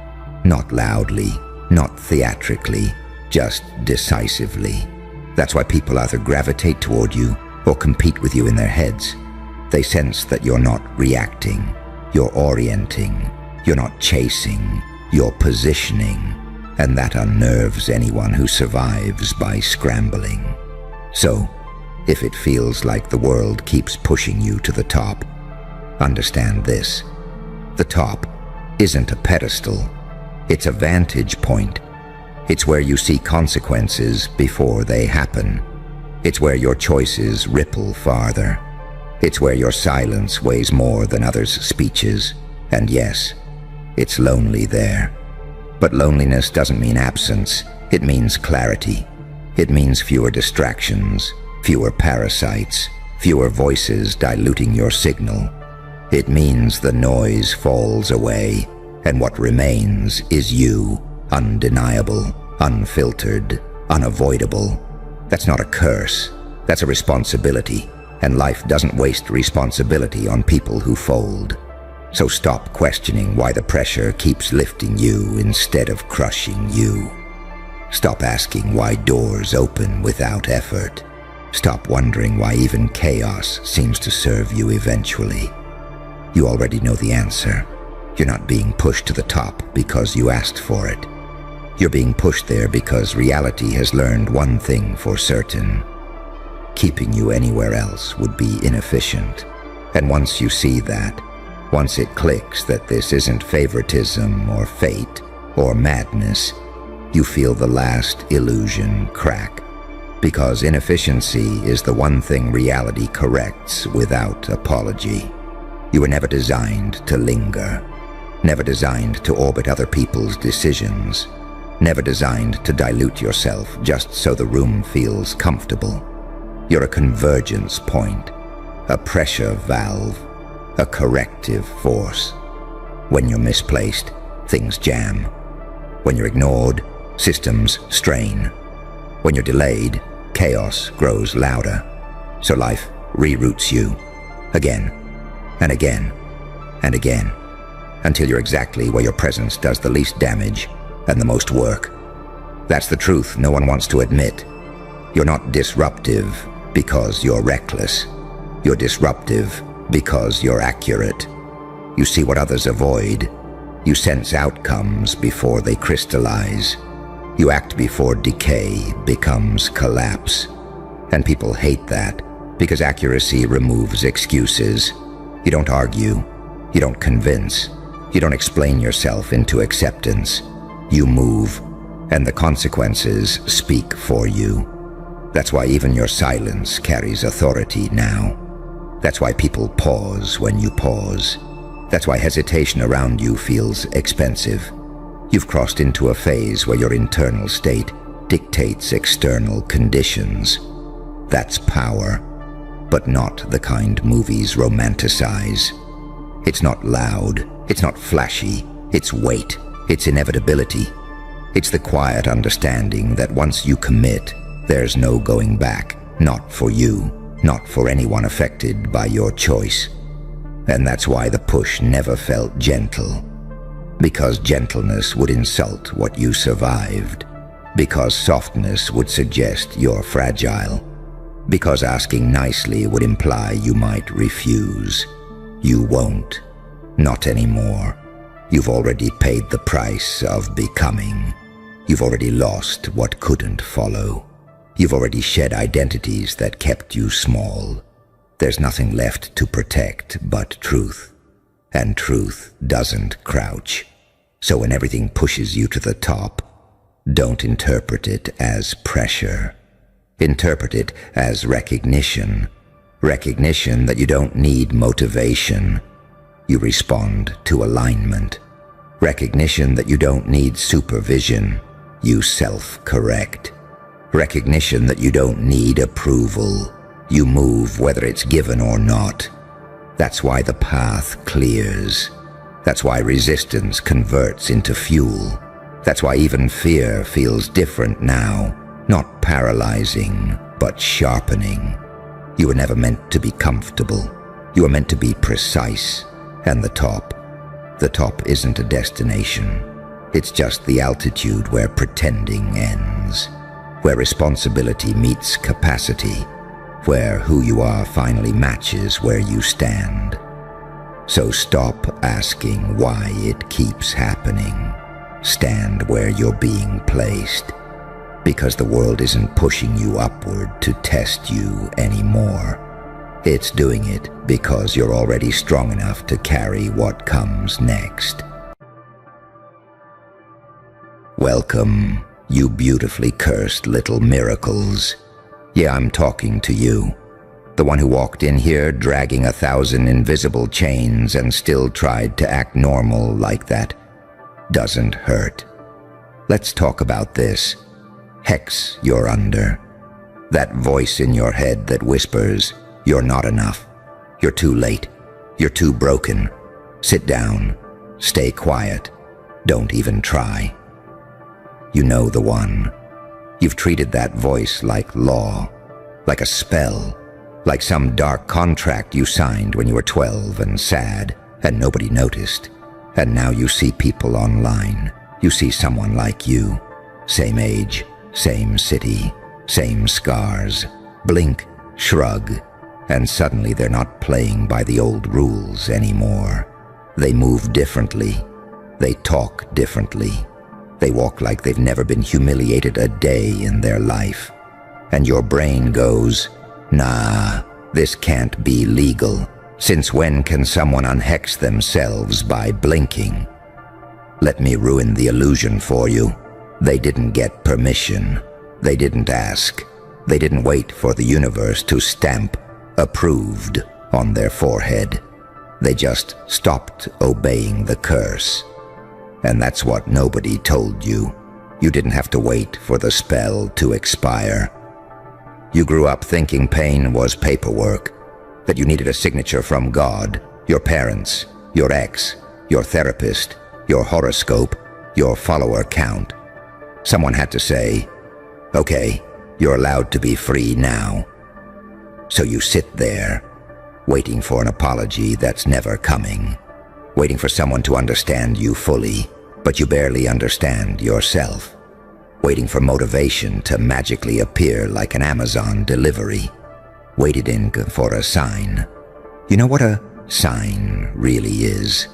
Not loudly, not theatrically, just decisively. That's why people either gravitate toward you or compete with you in their heads. They sense that you're not reacting, you're orienting, you're not chasing, you're positioning, and that unnerves anyone who survives by scrambling. So, if it feels like the world keeps pushing you to the top, understand this. The top isn't a pedestal, it's a vantage point. It's where you see consequences before they happen. It's where your choices ripple farther. It's where your silence weighs more than others' speeches. And yes, it's lonely there. But loneliness doesn't mean absence. It means clarity. It means fewer distractions, fewer parasites, fewer voices diluting your signal. It means the noise falls away, and what remains is you, undeniable, unfiltered, unavoidable. That's not a curse. That's a responsibility. And life doesn't waste responsibility on people who fold. So stop questioning why the pressure keeps lifting you instead of crushing you. Stop asking why doors open without effort. Stop wondering why even chaos seems to serve you eventually. You already know the answer. You're not being pushed to the top because you asked for it. You're being pushed there because reality has learned one thing for certain. Keeping you anywhere else would be inefficient. And once you see that, once it clicks that this isn't favoritism or fate or madness, you feel the last illusion crack. Because inefficiency is the one thing reality corrects without apology. You were never designed to linger, never designed to orbit other people's decisions, never designed to dilute yourself just so the room feels comfortable. You're a convergence point, a pressure valve, a corrective force. When you're misplaced, things jam. When you're ignored, systems strain. When you're delayed, chaos grows louder. So life reroutes you again and again and again until you're exactly where your presence does the least damage and the most work. That's the truth no one wants to admit. You're not disruptive because you're reckless. You're disruptive because you're accurate. You see what others avoid. You sense outcomes before they crystallize. You act before decay becomes collapse. And people hate that because accuracy removes excuses. You don't argue. You don't convince. You don't explain yourself into acceptance. You move, and the consequences speak for you. That's why even your silence carries authority now. That's why people pause when you pause. That's why hesitation around you feels expensive. You've crossed into a phase where your internal state dictates external conditions. That's power, but not the kind movies romanticize. It's not loud, it's not flashy, it's weight, it's inevitability. It's the quiet understanding that once you commit, there's no going back, not for you, not for anyone affected by your choice. And that's why the push never felt gentle. Because gentleness would insult what you survived. Because softness would suggest you're fragile. Because asking nicely would imply you might refuse. You won't. Not anymore. You've already paid the price of becoming. You've already lost what couldn't follow. You've already shed identities that kept you small. There's nothing left to protect but truth. And truth doesn't crouch. So when everything pushes you to the top, don't interpret it as pressure. Interpret it as recognition. Recognition that you don't need motivation. You respond to alignment. Recognition that you don't need supervision. You self-correct. Recognition that you don't need approval. You move whether it's given or not. That's why the path clears. That's why resistance converts into fuel. That's why even fear feels different now. Not paralyzing, but sharpening. You were never meant to be comfortable. You were meant to be precise. And the top The top isn't a destination. It's just the altitude where pretending ends, where responsibility meets capacity, where who you are finally matches where you stand. So stop asking why it keeps happening. Stand where you're being placed, because the world isn't pushing you upward to test you anymore. It's doing it because you're already strong enough to carry what comes next. Welcome, you beautifully cursed little miracles. Yeah, I'm talking to you. The one who walked in here dragging 1,000 invisible chains and still tried to act normal like that. Doesn't hurt. Let's talk about this. Hex you're under. That voice in your head that whispers, "You're not enough. You're too late. You're too broken. Sit down. Stay quiet. Don't even try." You know the one. You've treated that voice like law, like a spell, like some dark contract you signed when you were 12 and sad, and nobody noticed. And now you see people online. You see someone like you. Same age, same city, same scars. Blink, shrug, and suddenly they're not playing by the old rules anymore. They move differently. They talk differently. They walk like they've never been humiliated a day in their life. And your brain goes, "Nah, this can't be legal. Since when can someone unhex themselves by blinking?" Let me ruin the illusion for you. They didn't get permission. They didn't ask. They didn't wait for the universe to stamp "approved" on their forehead. They just stopped obeying the curse. And that's what nobody told you. You didn't have to wait for the spell to expire. You grew up thinking pain was paperwork, that you needed a signature from God, your parents, your ex, your therapist, your horoscope, your follower count. Someone had to say, "Okay, you're allowed to be free now." So you sit there, waiting for an apology that's never coming, waiting for someone to understand you fully, but you barely understand yourself, waiting for motivation to magically appear like an Amazon delivery, waited in for a sign. You know what a sign really is?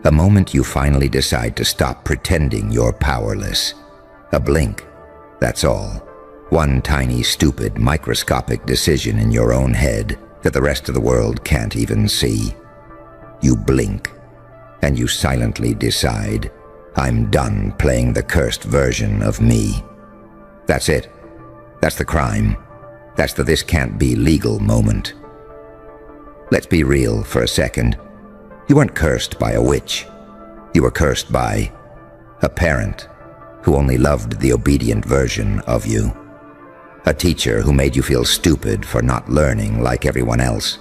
A moment you finally decide to stop pretending you're powerless. A blink, that's all. One tiny, stupid, microscopic decision in your own head that the rest of the world can't even see. You blink, and you silently decide, "I'm done playing the cursed version of me." That's it. That's the crime. That's the "this can't be legal" moment. Let's be real for a second. You weren't cursed by a witch. You were cursed by a parent who only loved the obedient version of you. A teacher who made you feel stupid for not learning like everyone else.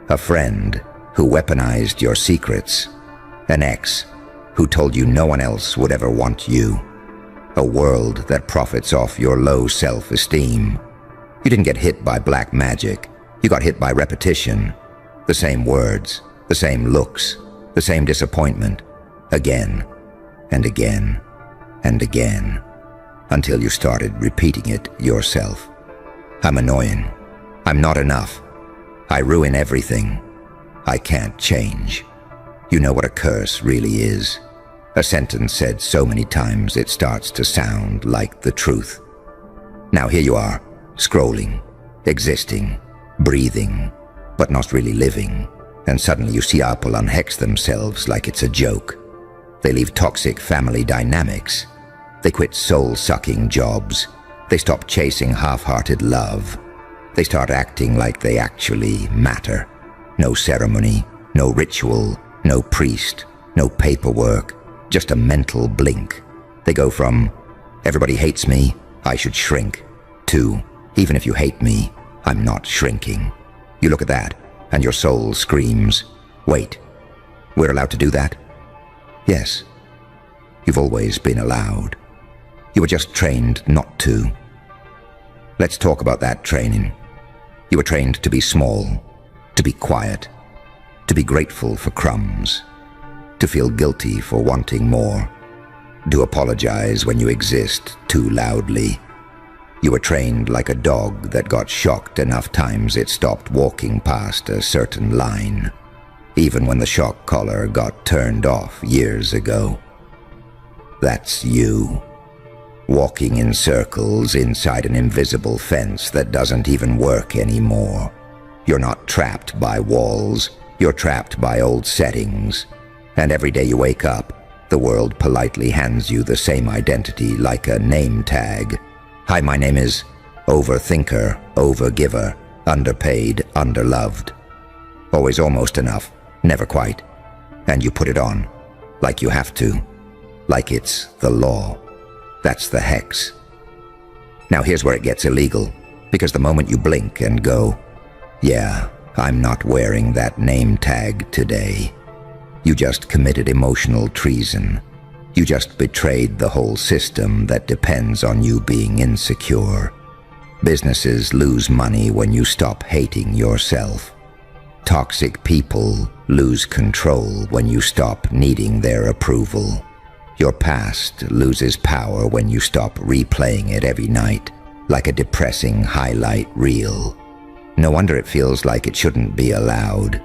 A friend who weaponized your secrets. An ex who told you no one else would ever want you. A world that profits off your low self-esteem. You didn't get hit by black magic. You got hit by repetition. The same words, the same looks, the same disappointment. Again, and again, and again. Until you started repeating it yourself. "I'm annoying. I'm not enough. I ruin everything. I can't change." You know what a curse really is. A sentence said so many times it starts to sound like the truth. Now here you are, scrolling, existing, breathing, but not really living. And suddenly you see people unhex themselves like it's a joke. They leave toxic family dynamics. They quit soul-sucking jobs. They stop chasing half-hearted love. They start acting like they actually matter. No ceremony, no ritual, no priest, no paperwork, just a mental blink. They go from, "Everybody hates me, I should shrink," to, "Even if you hate me, I'm not shrinking." You look at that, and your soul screams, "Wait, we're allowed to do that?" Yes, you've always been allowed. You were just trained not to. Let's talk about that training. You were trained to be small, to be quiet, to be grateful for crumbs, to feel guilty for wanting more, to apologize when you exist too loudly. You were trained like a dog that got shocked enough times it stopped walking past a certain line, even when the shock collar got turned off years ago. That's you, walking in circles inside an invisible fence that doesn't even work anymore. You're not trapped by walls, you're trapped by old settings. And every day you wake up, the world politely hands you the same identity like a name tag. Hi, my name is overthinker, overgiver, underpaid, underloved. Always almost enough, never quite. And you put it on, like you have to, like it's the law. That's the hex. Now here's where it gets illegal, because the moment you blink and go, yeah, I'm not wearing that name tag today, you just committed emotional treason. You just betrayed the whole system that depends on you being insecure. Businesses lose money when you stop hating yourself. Toxic people lose control when you stop needing their approval. Your past loses power when you stop replaying it every night, like a depressing highlight reel. No wonder it feels like it shouldn't be allowed.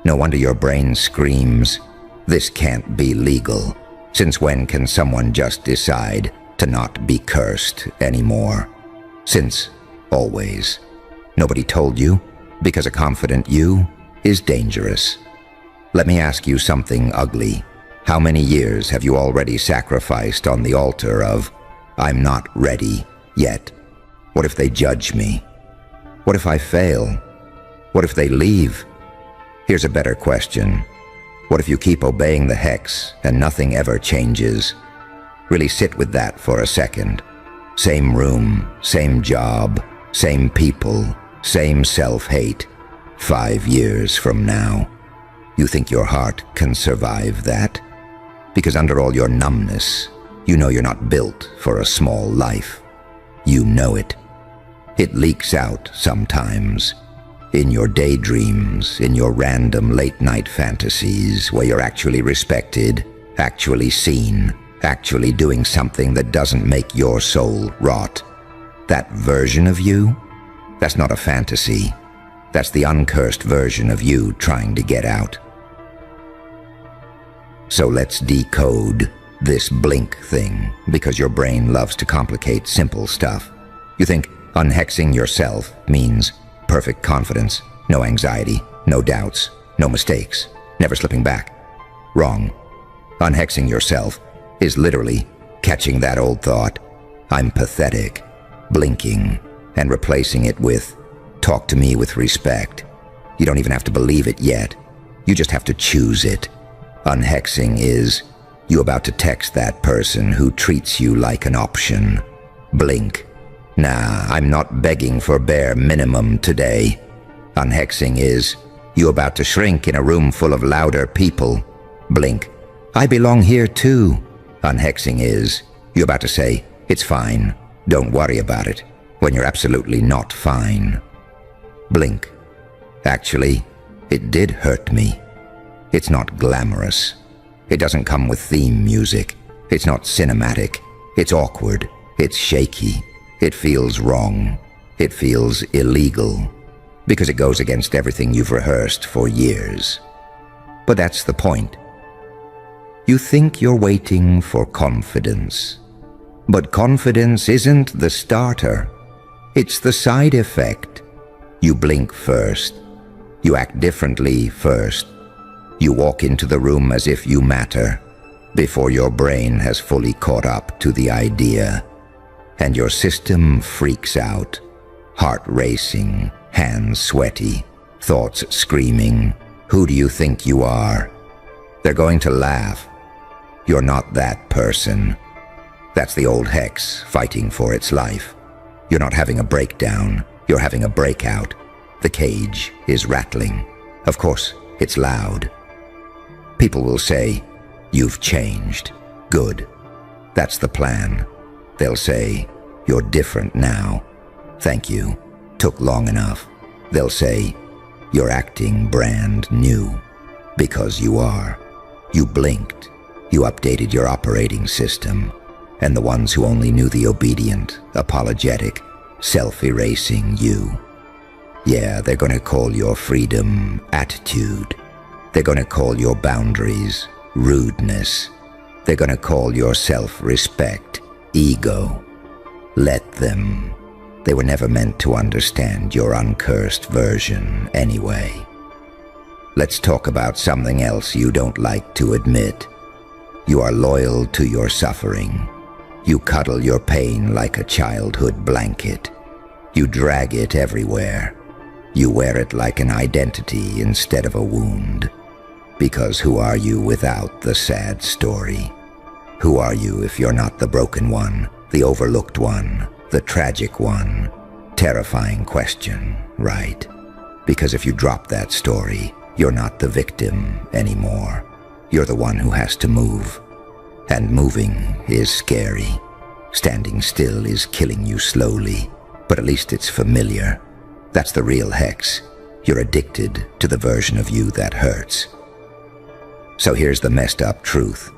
No wonder your brain screams, this can't be legal. Since when can someone just decide to not be cursed anymore? Since always. Nobody told you, because a confident you is dangerous. Let me ask you something ugly. How many years have you already sacrificed on the altar of, I'm not ready yet? What if they judge me? What if I fail? What if they leave? Here's a better question. What if you keep obeying the hex and nothing ever changes? Really sit with that for a second. Same room, same job, same people, same self-hate. 5 years from now. You think your heart can survive that? Because under all your numbness, you know you're not built for a small life. You know it. It leaks out sometimes. In your daydreams, in your random late-night fantasies where you're actually respected, actually seen, actually doing something that doesn't make your soul rot. That version of you, that's not a fantasy. That's the uncursed version of you trying to get out. So let's decode this blink thing, because your brain loves to complicate simple stuff. You think unhexing yourself means perfect confidence, no anxiety, no doubts, no mistakes, never slipping back. Wrong. Unhexing yourself is literally catching that old thought, I'm pathetic, blinking, and replacing it with, talk to me with respect. You don't even have to believe it yet. You just have to choose it. Unhexing is you about to text that person who treats you like an option. Blink. Nah, I'm not begging for bare minimum today. Unhexing is you about to shrink in a room full of louder people. Blink. I belong here too. Unhexing is you about to say, it's fine, don't worry about it, when you're absolutely not fine. Blink. Actually, it did hurt me. It's not glamorous. It doesn't come with theme music. It's not cinematic. It's awkward. It's shaky. It feels wrong. It feels illegal. Because it goes against everything you've rehearsed for years. But that's the point. You think you're waiting for confidence. But confidence isn't the starter. It's the side effect. You blink first. You act differently first. You walk into the room as if you matter, before your brain has fully caught up to the idea. And your system freaks out, heart racing, hands sweaty, thoughts screaming, who do you think you are? They're going to laugh. You're not that person. That's the old hex fighting for its life. You're not having a breakdown, you're having a breakout. The cage is rattling. Of course, it's loud. People will say, you've changed. Good. That's the plan. They'll say, you're different now. Thank you. Took long enough. They'll say, you're acting brand new. Because you are. You blinked. You updated your operating system. And the ones who only knew the obedient, apologetic, self-erasing you. Yeah, they're gonna call your freedom attitude. They're gonna call your boundaries rudeness. They're gonna call your self-respect ego. Let them. They were never meant to understand your uncursed version anyway. Let's talk about something else you don't like to admit. You are loyal to your suffering. You cuddle your pain like a childhood blanket. You drag it everywhere. You wear it like an identity instead of a wound. Because who are you without the sad story? Who are you if you're not the broken one, the overlooked one, the tragic one? Terrifying question, right? Because if you drop that story, you're not the victim anymore. You're the one who has to move. And moving is scary. Standing still is killing you slowly, but at least it's familiar. That's the real hex. You're addicted to the version of you that hurts. So here's the messed up truth.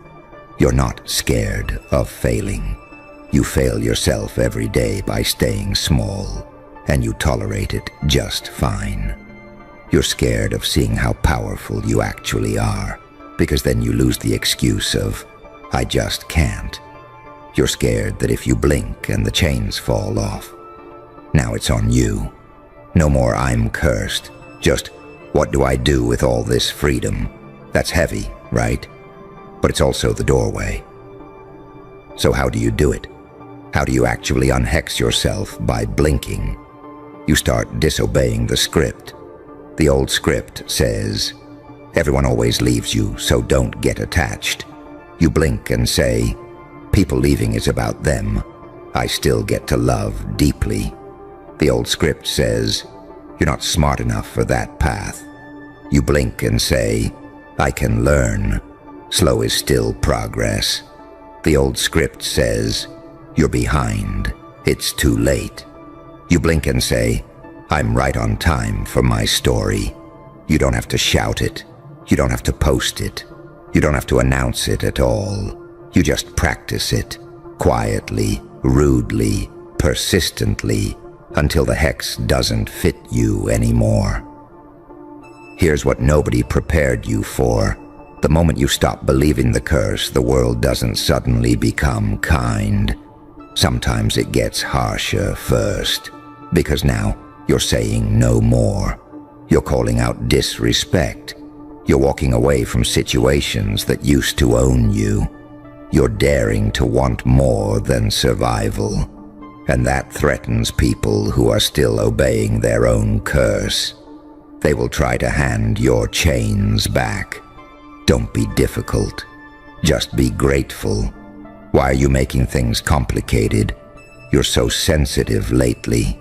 You're not scared of failing. You fail yourself every day by staying small, and you tolerate it just fine. You're scared of seeing how powerful you actually are, because then you lose the excuse of, I just can't. You're scared that if you blink and the chains fall off, now it's on you. No more I'm cursed, just what do I do with all this freedom? That's heavy, right? But it's also the doorway. So how do you do it? How do you actually unhex yourself by blinking? You start disobeying the script. The old script says, everyone always leaves you, so don't get attached. You blink and say, people leaving is about them. I still get to love deeply. The old script says, you're not smart enough for that path. You blink and say, I can learn. Slow is still progress. The old script says, you're behind. It's too late. You blink and say, I'm right on time for my story. You don't have to shout it. You don't have to post it. You don't have to announce it at all. You just practice it, quietly, rudely, persistently, until the hex doesn't fit you anymore. Here's what nobody prepared you for. The moment you stop believing the curse, the world doesn't suddenly become kind. Sometimes it gets harsher first, because now you're saying no more. You're calling out disrespect. You're walking away from situations that used to own you. You're daring to want more than survival. And that threatens people who are still obeying their own curse. They will try to hand your chains back. Don't be difficult. Just be grateful. Why are you making things complicated? You're so sensitive lately.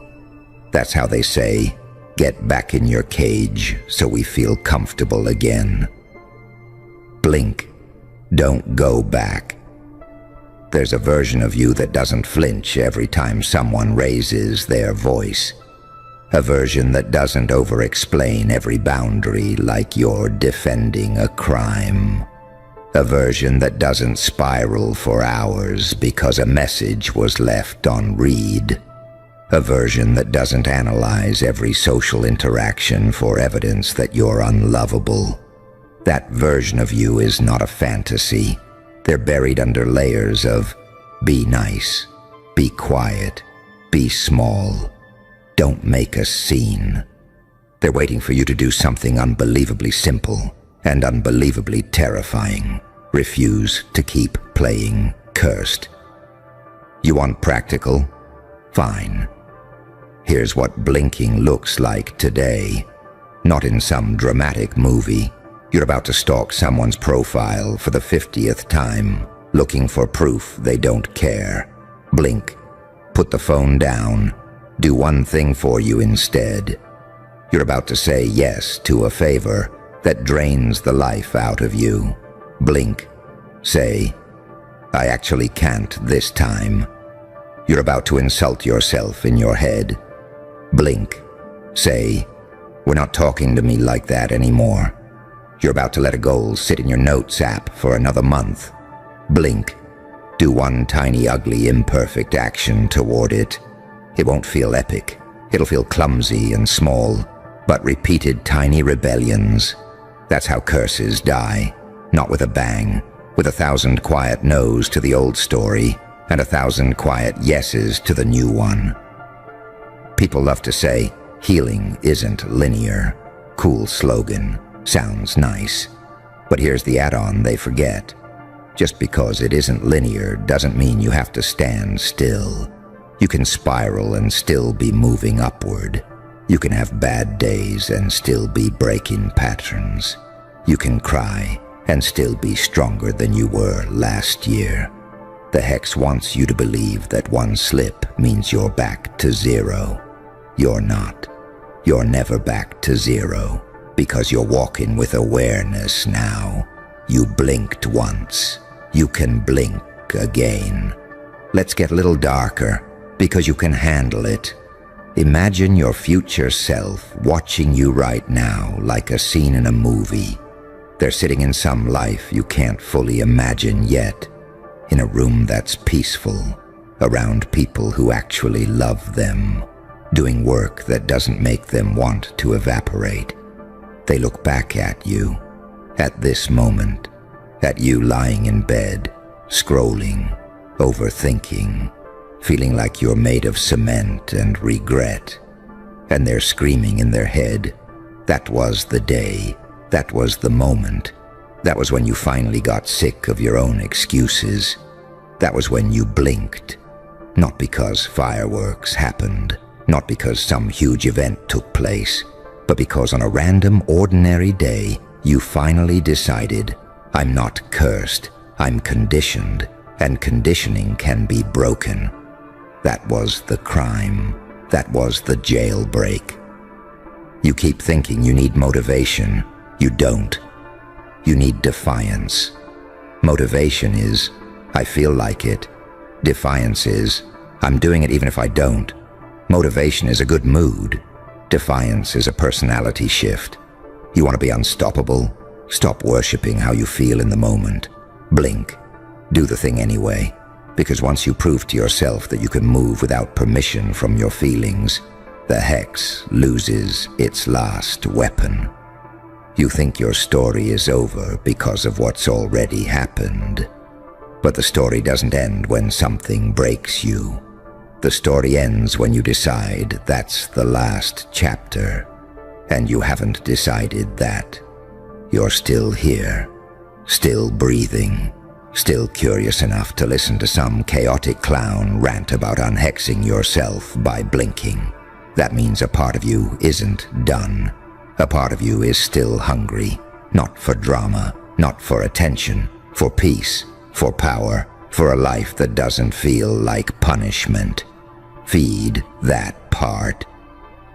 That's how they say, get back in your cage so we feel comfortable again. Blink. Don't go back. There's a version of you that doesn't flinch every time someone raises their voice. A version that doesn't over-explain every boundary like you're defending a crime. A version that doesn't spiral for hours because a message was left on read. A version that doesn't analyze every social interaction for evidence that you're unlovable. That version of you is not a fantasy. They're buried under layers of be nice, be quiet, be small. Don't make a scene. They're waiting for you to do something unbelievably simple and unbelievably terrifying. Refuse to keep playing cursed. You want practical? Fine. Here's what blinking looks like today. Not in some dramatic movie. You're about to stalk someone's profile for the 50th time, looking for proof they don't care. Blink. Put the phone down. Do one thing for you instead. You're about to say yes to a favor that drains the life out of you. Blink. Say, I actually can't this time. You're about to insult yourself in your head. Blink. Say, we're not talking to me like that anymore. You're about to let a goal sit in your notes app for another month. Blink. Do one tiny, ugly, imperfect action toward it. It won't feel epic. It'll feel clumsy and small, but repeated tiny rebellions. That's how curses die. Not with a bang, with 1,000 quiet no's to the old story and 1,000 quiet yeses to the new one. People love to say, healing isn't linear. Cool slogan. Sounds nice. But here's the add-on they forget. Just because it isn't linear doesn't mean you have to stand still. You can spiral and still be moving upward. You can have bad days and still be breaking patterns. You can cry and still be stronger than you were last year. The Hex wants you to believe that one slip means you're back to zero. You're not. You're never back to zero, because you're walking with awareness now. You blinked once. You can blink again. Let's get a little darker, because you can handle it. Imagine your future self watching you right now like a scene in a movie. They're sitting in some life you can't fully imagine yet, in a room that's peaceful, around people who actually love them, doing work that doesn't make them want to evaporate. They look back at you, at this moment, at you lying in bed, scrolling, overthinking, feeling like you're made of cement and regret. And they're screaming in their head, that was the day, that was the moment, that was when you finally got sick of your own excuses. That was when you blinked, not because fireworks happened, not because some huge event took place, but because on a random, ordinary day, you finally decided, I'm not cursed, I'm conditioned, and conditioning can be broken. That was the crime. That was the jailbreak. You keep thinking you need motivation. You don't. You need defiance. Motivation is, I feel like it. Defiance is, I'm doing it even if I don't. Motivation is a good mood. Defiance is a personality shift. You want to be unstoppable? Stop worshipping how you feel in the moment. Blink. Do the thing anyway. Because once you prove to yourself that you can move without permission from your feelings, the Hex loses its last weapon. You think your story is over because of what's already happened. But the story doesn't end when something breaks you. The story ends when you decide that's the last chapter. And you haven't decided that. You're still here, still breathing, still curious enough to listen to some chaotic clown rant about unhexing yourself by blinking. That means a part of you isn't done. A part of you is still hungry, not for drama, not for attention, for peace, for power, for a life that doesn't feel like punishment. Feed that part.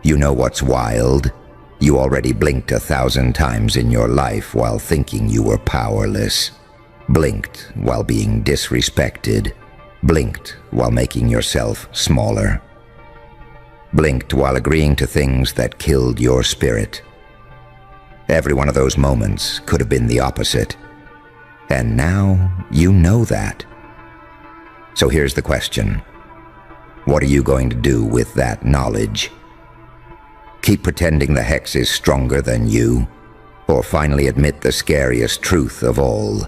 You know what's wild? You already blinked 1,000 times in your life while thinking you were powerless. Blinked while being disrespected. Blinked while making yourself smaller. Blinked while agreeing to things that killed your spirit. Every one of those moments could have been the opposite. And now you know that. So here's the question. What are you going to do with that knowledge? Keep pretending the Hex is stronger than you, or finally admit the scariest truth of all.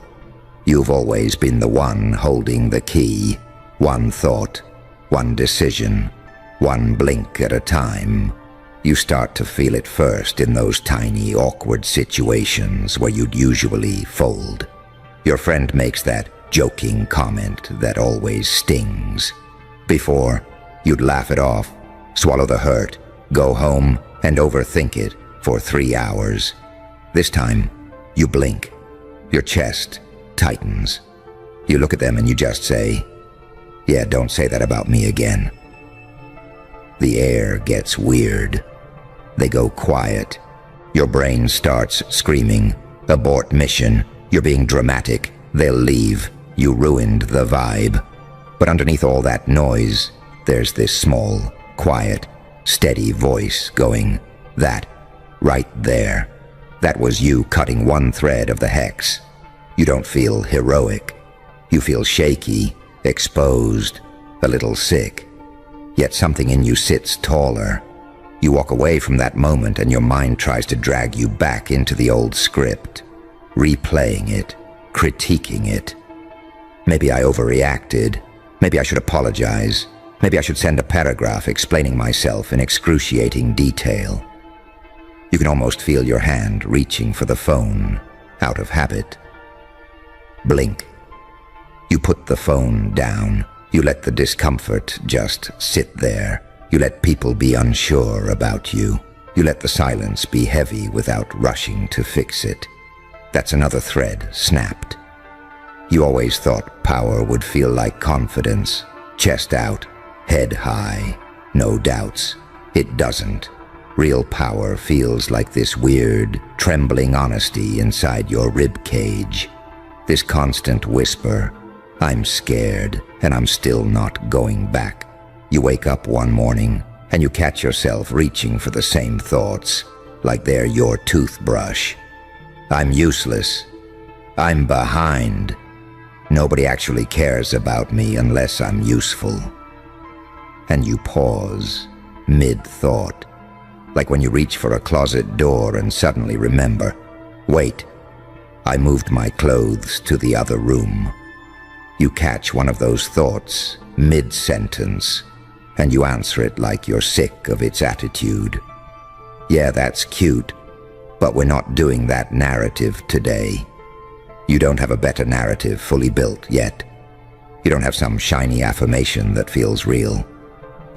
You've always been the one holding the key. One thought, one decision, one blink at a time. You start to feel it first in those tiny, awkward situations where you'd usually fold. Your friend makes that joking comment that always stings. Before, you'd laugh it off, swallow the hurt, go home, and overthink it for 3 hours. This time, you blink. Your chest tightens. You look at them and you just say, yeah, don't say that about me again. The air gets weird. They go quiet. Your brain starts screaming, abort mission, you're being dramatic, they'll leave, you ruined the vibe. But underneath all that noise, there's this small, quiet, steady voice going, that, right there, That was you cutting one thread of the hex. You don't feel heroic. You feel shaky, exposed, a little sick. Yet something in you sits taller. You walk away from that moment and your mind tries to drag you back into the old script, replaying it, critiquing it. Maybe I overreacted. Maybe I should apologize. Maybe I should send a paragraph explaining myself in excruciating detail. You can almost feel your hand reaching for the phone, out of habit. Blink. You put the phone down. You let the discomfort just sit there. You let people be unsure about you. You let the silence be heavy without rushing to fix it. That's another thread snapped. You always thought power would feel like confidence, chest out, head high, no doubts. It doesn't. Real power feels like this weird, trembling honesty inside your rib cage. This constant whisper, I'm scared, and I'm still not going back. You wake up one morning, and you catch yourself reaching for the same thoughts, like they're your toothbrush. I'm useless. I'm behind. Nobody actually cares about me unless I'm useful. And you pause, mid-thought, like when you reach for a closet door and suddenly remember, wait, I moved my clothes to the other room. You catch one of those thoughts, mid-sentence, and you answer it like you're sick of its attitude. Yeah, that's cute, but we're not doing that narrative today. You don't have a better narrative fully built yet. You don't have some shiny affirmation that feels real.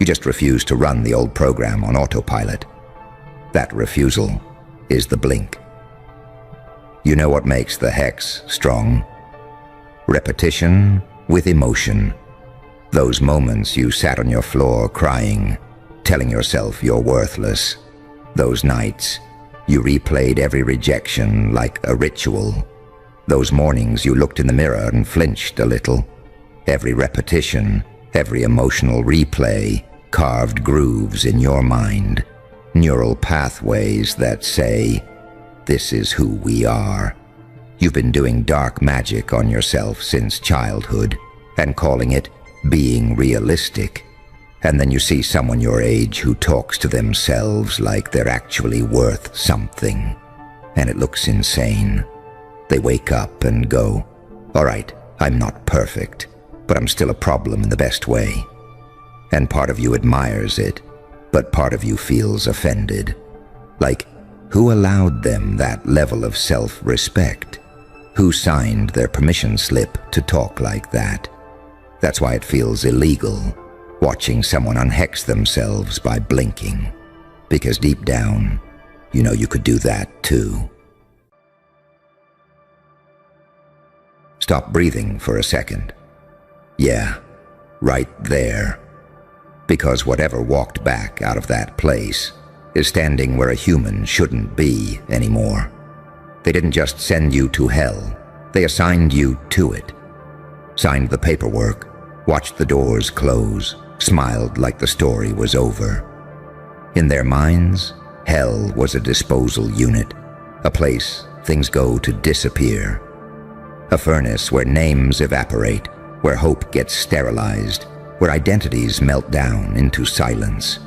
You just refuse to run the old program on autopilot. That refusal is the blink. You know what makes the hex strong? Repetition with emotion. Those moments you sat on your floor crying, telling yourself you're worthless. Those nights you replayed every rejection like a ritual. Those mornings you looked in the mirror and flinched a little. Every repetition, every emotional replay carved grooves in your mind. Neural pathways that say, this is who we are. You've been doing dark magic on yourself since childhood and calling it being realistic. And then you see someone your age who talks to themselves like they're actually worth something. And it looks insane. They wake up and go, all right, I'm not perfect, but I'm still a problem in the best way. And part of you admires it, but part of you feels offended. Like, who allowed them that level of self-respect? Who signed their permission slip to talk like that? That's why it feels illegal, watching someone unhex themselves by blinking. Because deep down, you know you could do that too. Stop breathing for a second. Yeah, right there. Because whatever walked back out of that place is standing where a human shouldn't be anymore. They didn't just send you to hell, they assigned you to it. Signed the paperwork, watched the doors close, smiled like the story was over. In their minds, hell was a disposal unit, a place things go to disappear. A furnace where names evaporate, where hope gets sterilized, where identities melt down into silence.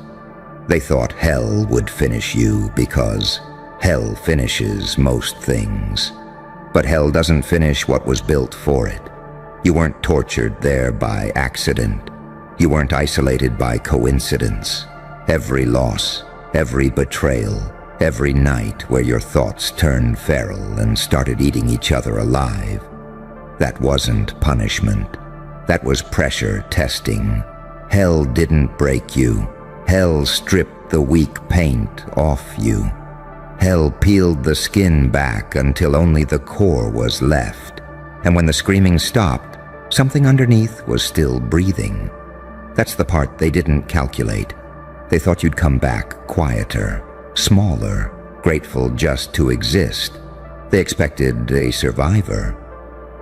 They thought hell would finish you because hell finishes most things. But hell doesn't finish what was built for it. You weren't tortured there by accident. You weren't isolated by coincidence. Every loss, every betrayal, every night where your thoughts turned feral and started eating each other alive. That wasn't punishment. That was pressure testing. Hell didn't break you. Hell stripped the weak paint off you. Hell peeled the skin back until only the core was left. And when the screaming stopped, something underneath was still breathing. That's the part they didn't calculate. They thought you'd come back quieter, smaller, grateful just to exist. They expected a survivor.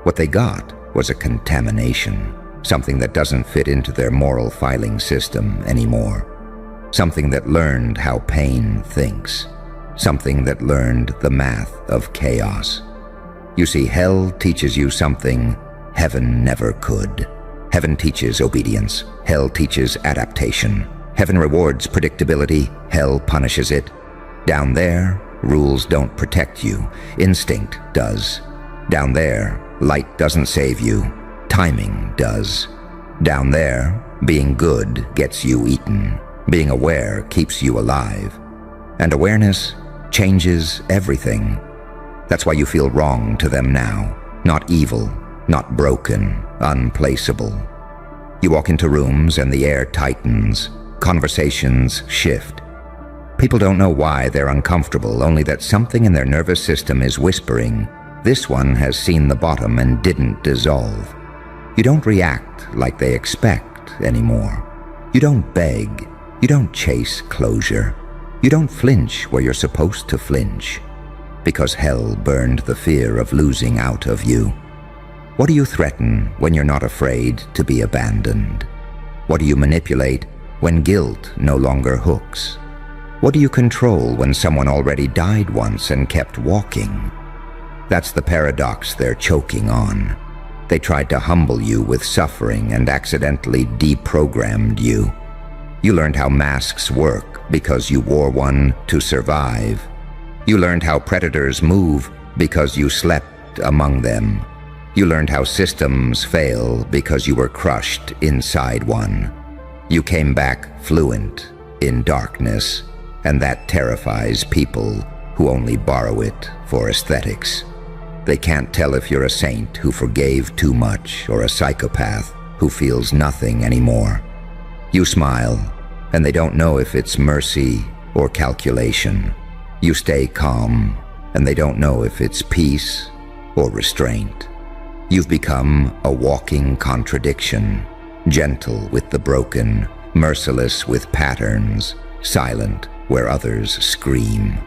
What they got was a contamination, something that doesn't fit into their moral filing system anymore. Something that learned how pain thinks, something that learned the math of chaos. You see, hell teaches you something heaven never could. Heaven teaches obedience. Hell teaches adaptation. Heaven rewards predictability. Hell punishes it. Down there, rules don't protect you. Instinct does. Down there, light doesn't save you. Timing does. Down there, being good gets you eaten. Being aware keeps you alive. And awareness changes everything. That's why you feel wrong to them now. Not evil, not broken, unplaceable. You walk into rooms and the air tightens. Conversations shift. People don't know why they're uncomfortable, only that something in their nervous system is whispering, "This one has seen the bottom and didn't dissolve." You don't react like they expect anymore. You don't beg. You don't chase closure. You don't flinch where you're supposed to flinch. Because hell burned the fear of losing out of you. What do you threaten when you're not afraid to be abandoned? What do you manipulate when guilt no longer hooks? What do you control when someone already died once and kept walking? That's the paradox they're choking on. They tried to humble you with suffering and accidentally deprogrammed you. You learned how masks work because you wore one to survive. You learned how predators move because you slept among them. You learned how systems fail because you were crushed inside one. You came back fluent in darkness, and that terrifies people who only borrow it for aesthetics. They can't tell if you're a saint who forgave too much or a psychopath who feels nothing anymore. You smile, and they don't know if it's mercy or calculation. You stay calm, and they don't know if it's peace or restraint. You've become a walking contradiction, gentle with the broken, merciless with patterns, silent where others scream.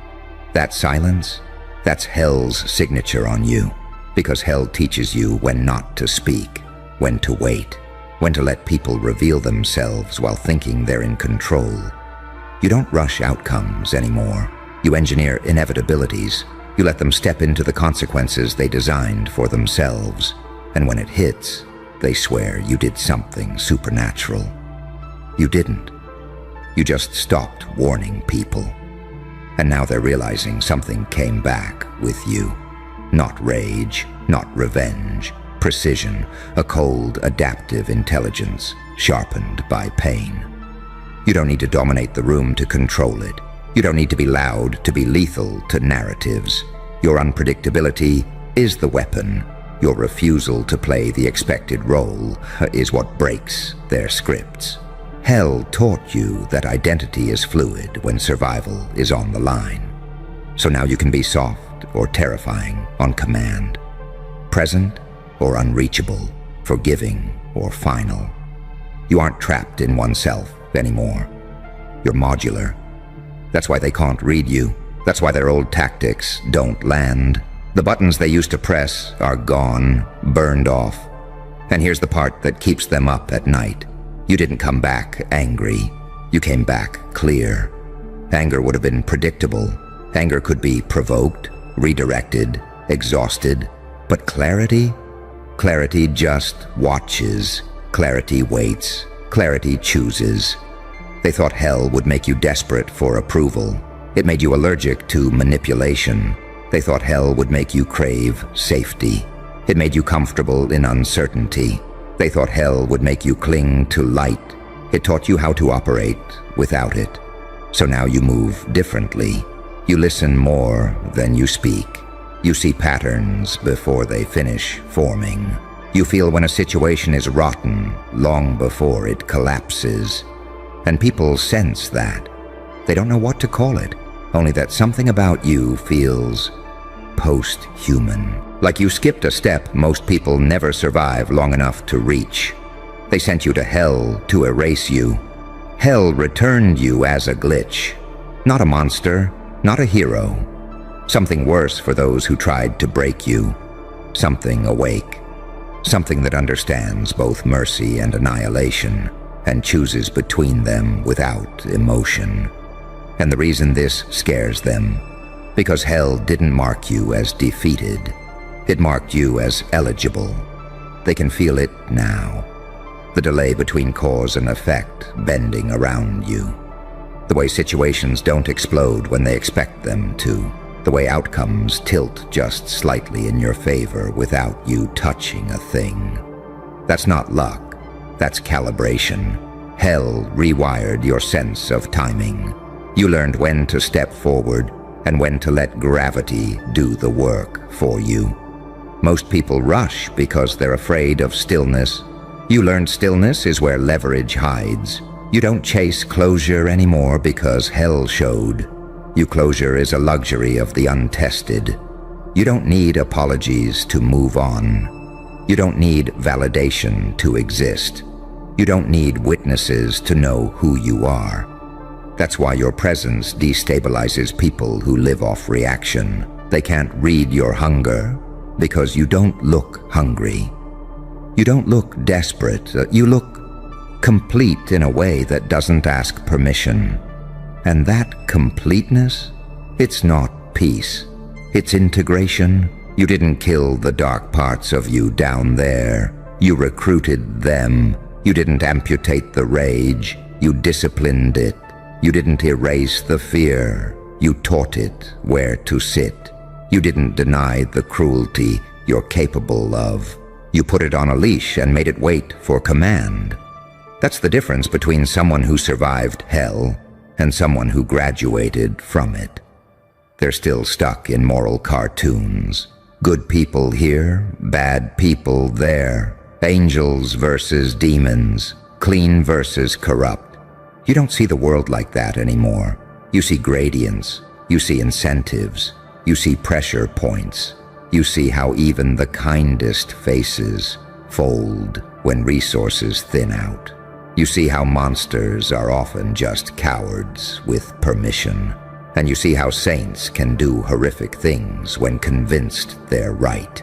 That silence, that's hell's signature on you, because hell teaches you when not to speak, when to wait, when to let people reveal themselves while thinking they're in control. You don't rush outcomes anymore. You engineer inevitabilities. You let them step into the consequences they designed for themselves. And when it hits, they swear you did something supernatural. You didn't. You just stopped warning people. And now they're realizing something came back with you. Not rage, not revenge. Precision, a cold, adaptive intelligence, sharpened by pain. You don't need to dominate the room to control it. You don't need to be loud to be lethal to narratives. Your unpredictability is the weapon. Your refusal to play the expected role is what breaks their scripts. Hell taught you that identity is fluid when survival is on the line. So now you can be soft or terrifying on command, present or unreachable, forgiving or final. You aren't trapped in oneself anymore. You're modular. That's why they can't read you. That's why their old tactics don't land. The buttons they used to press are gone, burned off. And here's the part that keeps them up at night. You didn't come back angry. You came back clear. Anger would have been predictable. Anger could be provoked, redirected, exhausted. But clarity? Clarity just watches. Clarity waits. Clarity chooses. They thought hell would make you desperate for approval. It made you allergic to manipulation. They thought hell would make you crave safety. It made you comfortable in uncertainty. They thought hell would make you cling to light. It taught you how to operate without it. So now you move differently. You listen more than you speak. You see patterns before they finish forming. You feel when a situation is rotten long before it collapses. And people sense that. They don't know what to call it, only that something about you feels post-human. Like you skipped a step most people never survive long enough to reach. They sent you to hell to erase you. Hell returned you as a glitch. Not a monster, not a hero. Something worse for those who tried to break you. Something awake. Something that understands both mercy and annihilation, and chooses between them without emotion. And the reason this scares them Because hell didn't mark you as defeated. It marked you as eligible. They can feel it now. The delay between cause and effect bending around you. The way situations don't explode when they expect them to. The way outcomes tilt just slightly in your favor without you touching a thing. That's not luck. That's calibration. Hell rewired your sense of timing. You learned when to step forward and when to let gravity do the work for you. Most people rush because they're afraid of stillness. You learned stillness is where leverage hides. You don't chase closure anymore because hell showed. You closure is a luxury of the untested. You don't need apologies to move on. You don't need validation to exist. You don't need witnesses to know who you are. That's why your presence destabilizes people who live off reaction. They can't read your hunger because you don't look hungry. You don't look desperate. You look complete in a way that doesn't ask permission. And that completeness, it's not peace. It's integration. You didn't kill the dark parts of you down there. You recruited them. You didn't amputate the rage. You disciplined it. You didn't erase the fear. You taught it where to sit. You didn't deny the cruelty you're capable of. You put it on a leash and made it wait for command. That's the difference between someone who survived hell and someone who graduated from it. They're still stuck in moral cartoons. Good people here, bad people there. Angels versus demons, clean versus corrupt. You don't see the world like that anymore. You see gradients, you see incentives, you see pressure points. You see how even the kindest faces fold when resources thin out. You see how monsters are often just cowards with permission. And you see how saints can do horrific things when convinced they're right.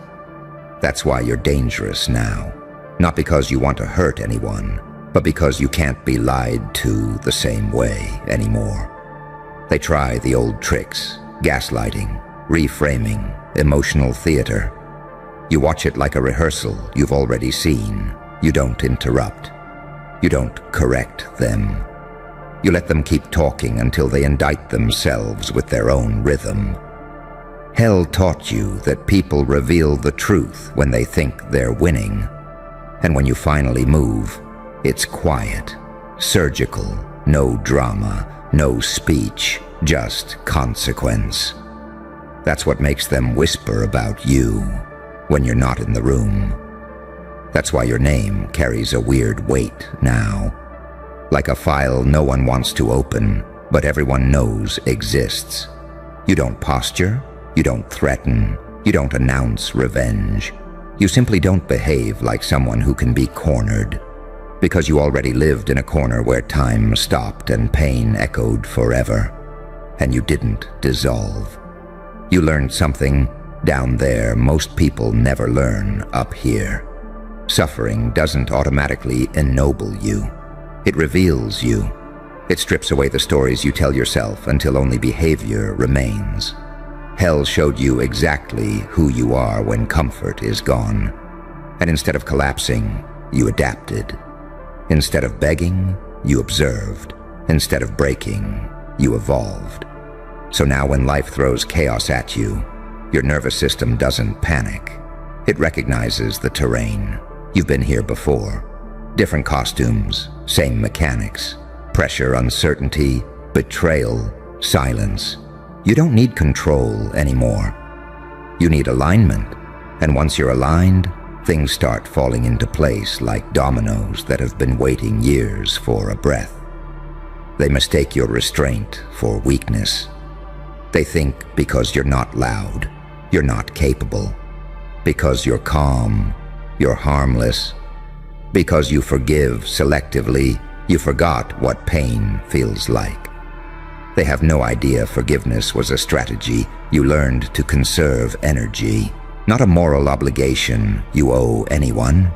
That's why you're dangerous now. Not because you want to hurt anyone, but because you can't be lied to the same way anymore. They try the old tricks, gaslighting, reframing, emotional theater. You watch it like a rehearsal you've already seen. You don't interrupt. You don't correct them. You let them keep talking until they indict themselves with their own rhythm. Hell taught you that people reveal the truth when they think they're winning. And when you finally move, it's quiet, surgical, no drama, no speech, just consequence. That's what makes them whisper about you when you're not in the room. That's why your name carries a weird weight now. Like a file no one wants to open, but everyone knows exists. You don't posture, you don't threaten, you don't announce revenge. You simply don't behave like someone who can be cornered, because you already lived in a corner where time stopped and pain echoed forever, and you didn't dissolve. You learned something down there most people never learn up here. Suffering doesn't automatically ennoble you. It reveals you. It strips away the stories you tell yourself until only behavior remains. Hell showed you exactly who you are when comfort is gone. And instead of collapsing, you adapted. Instead of begging, you observed. Instead of breaking, you evolved. So now when life throws chaos at you, your nervous system doesn't panic. It recognizes the terrain. You've been here before. Different costumes, same mechanics. Pressure, uncertainty, betrayal, silence. You don't need control anymore. You need alignment. And once you're aligned, things start falling into place like dominoes that have been waiting years for a breath. They mistake your restraint for weakness. They think because you're not loud, you're not capable. Because you're calm, you're harmless. Because you forgive selectively, you forgot what pain feels like. They have no idea forgiveness was a strategy you learned to conserve energy, not a moral obligation you owe anyone.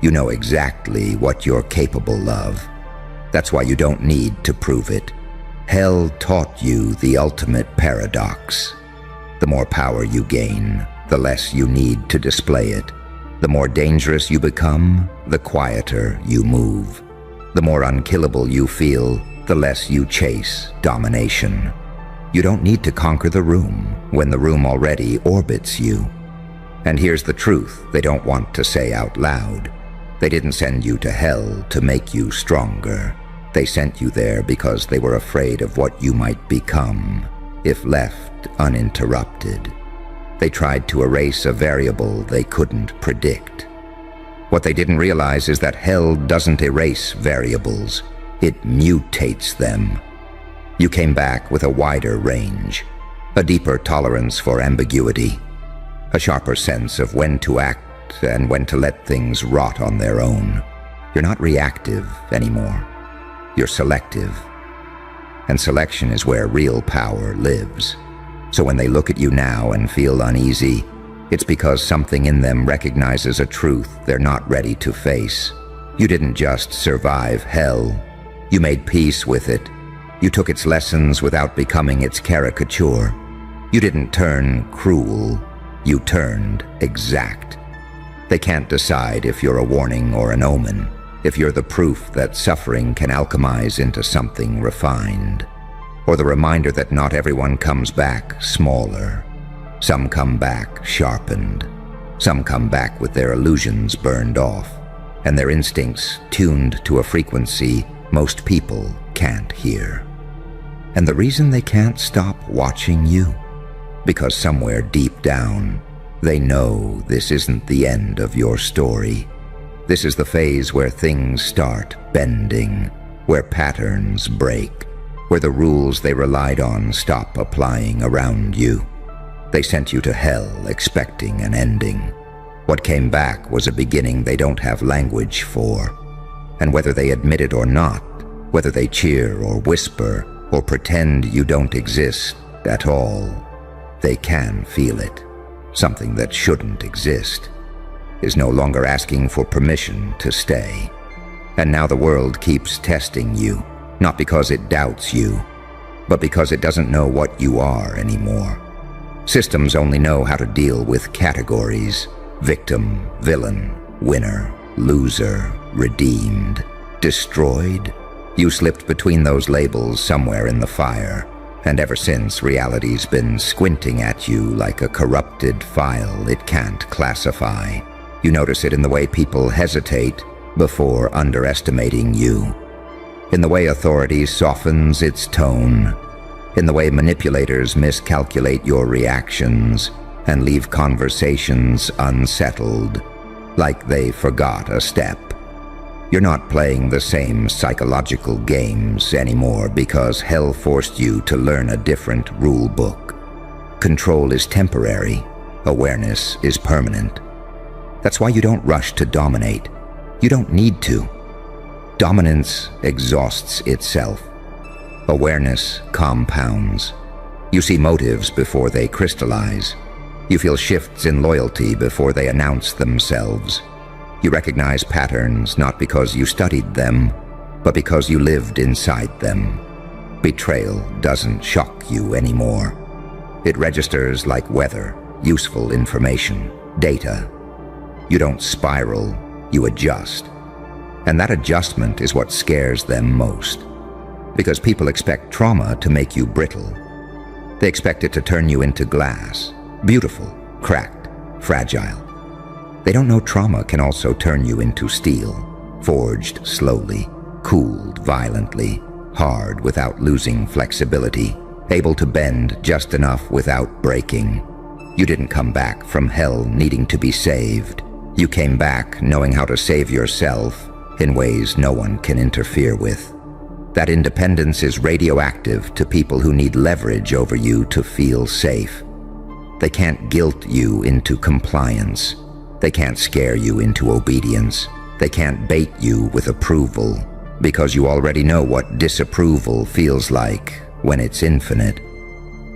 You know exactly what you're capable of. That's why you don't need to prove it. Hell taught you the ultimate paradox. The more power you gain, the less you need to display it. The more dangerous you become, the quieter you move. The more unkillable you feel, the less you chase domination. You don't need to conquer the room when the room already orbits you. And here's the truth they don't want to say out loud. They didn't send you to hell to make you stronger. They sent you there because they were afraid of what you might become if left uninterrupted. They tried to erase a variable they couldn't predict. What they didn't realize is that hell doesn't erase variables. It mutates them. You came back with a wider range, a deeper tolerance for ambiguity, a sharper sense of when to act and when to let things rot on their own. You're not reactive anymore. You're selective. And selection is where real power lives. So when they look at you now and feel uneasy, it's because something in them recognizes a truth they're not ready to face. You didn't just survive hell. You made peace with it. You took its lessons without becoming its caricature. You didn't turn cruel. You turned exact. They can't decide if you're a warning or an omen, if you're the proof that suffering can alchemize into something refined, or the reminder that not everyone comes back smaller. Some come back sharpened. Some come back with their illusions burned off, and their instincts tuned to a frequency most people can't hear. And the reason they can't stop watching you? Because somewhere deep down, they know this isn't the end of your story. This is the phase where things start bending, where patterns break, where the rules they relied on stop applying around you. They sent you to hell expecting an ending. What came back was a beginning they don't have language for. And whether they admit it or not, whether they cheer or whisper or pretend you don't exist at all, they can feel it. Something that shouldn't exist is no longer asking for permission to stay. And now the world keeps testing you, not because it doubts you, but because it doesn't know what you are anymore. Systems only know how to deal with categories: victim, villain, winner, loser, redeemed, destroyed. You slipped between those labels somewhere in the fire, and ever since, reality's been squinting at you like a corrupted file it can't classify. You notice it in the way people hesitate before underestimating you, in the way authority softens its tone, in the way manipulators miscalculate your reactions and leave conversations unsettled, like they forgot a step. You're not playing the same psychological games anymore because hell forced you to learn a different rule book. Control is temporary. Awareness is permanent. That's why you don't rush to dominate. You don't need to. Dominance exhausts itself. Awareness compounds. You see motives before they crystallize. You feel shifts in loyalty before they announce themselves. You recognize patterns not because you studied them, but because you lived inside them. Betrayal doesn't shock you anymore. It registers like weather, useful information, data. You don't spiral, you adjust. And that adjustment is what scares them most. Because people expect trauma to make you brittle. They expect it to turn you into glass, beautiful, cracked, fragile. They don't know trauma can also turn you into steel, forged slowly, cooled violently, hard without losing flexibility, able to bend just enough without breaking. You didn't come back from hell needing to be saved. You came back knowing how to save yourself in ways no one can interfere with. That independence is radioactive to people who need leverage over you to feel safe. They can't guilt you into compliance. They can't scare you into obedience. They can't bait you with approval, because you already know what disapproval feels like when it's infinite.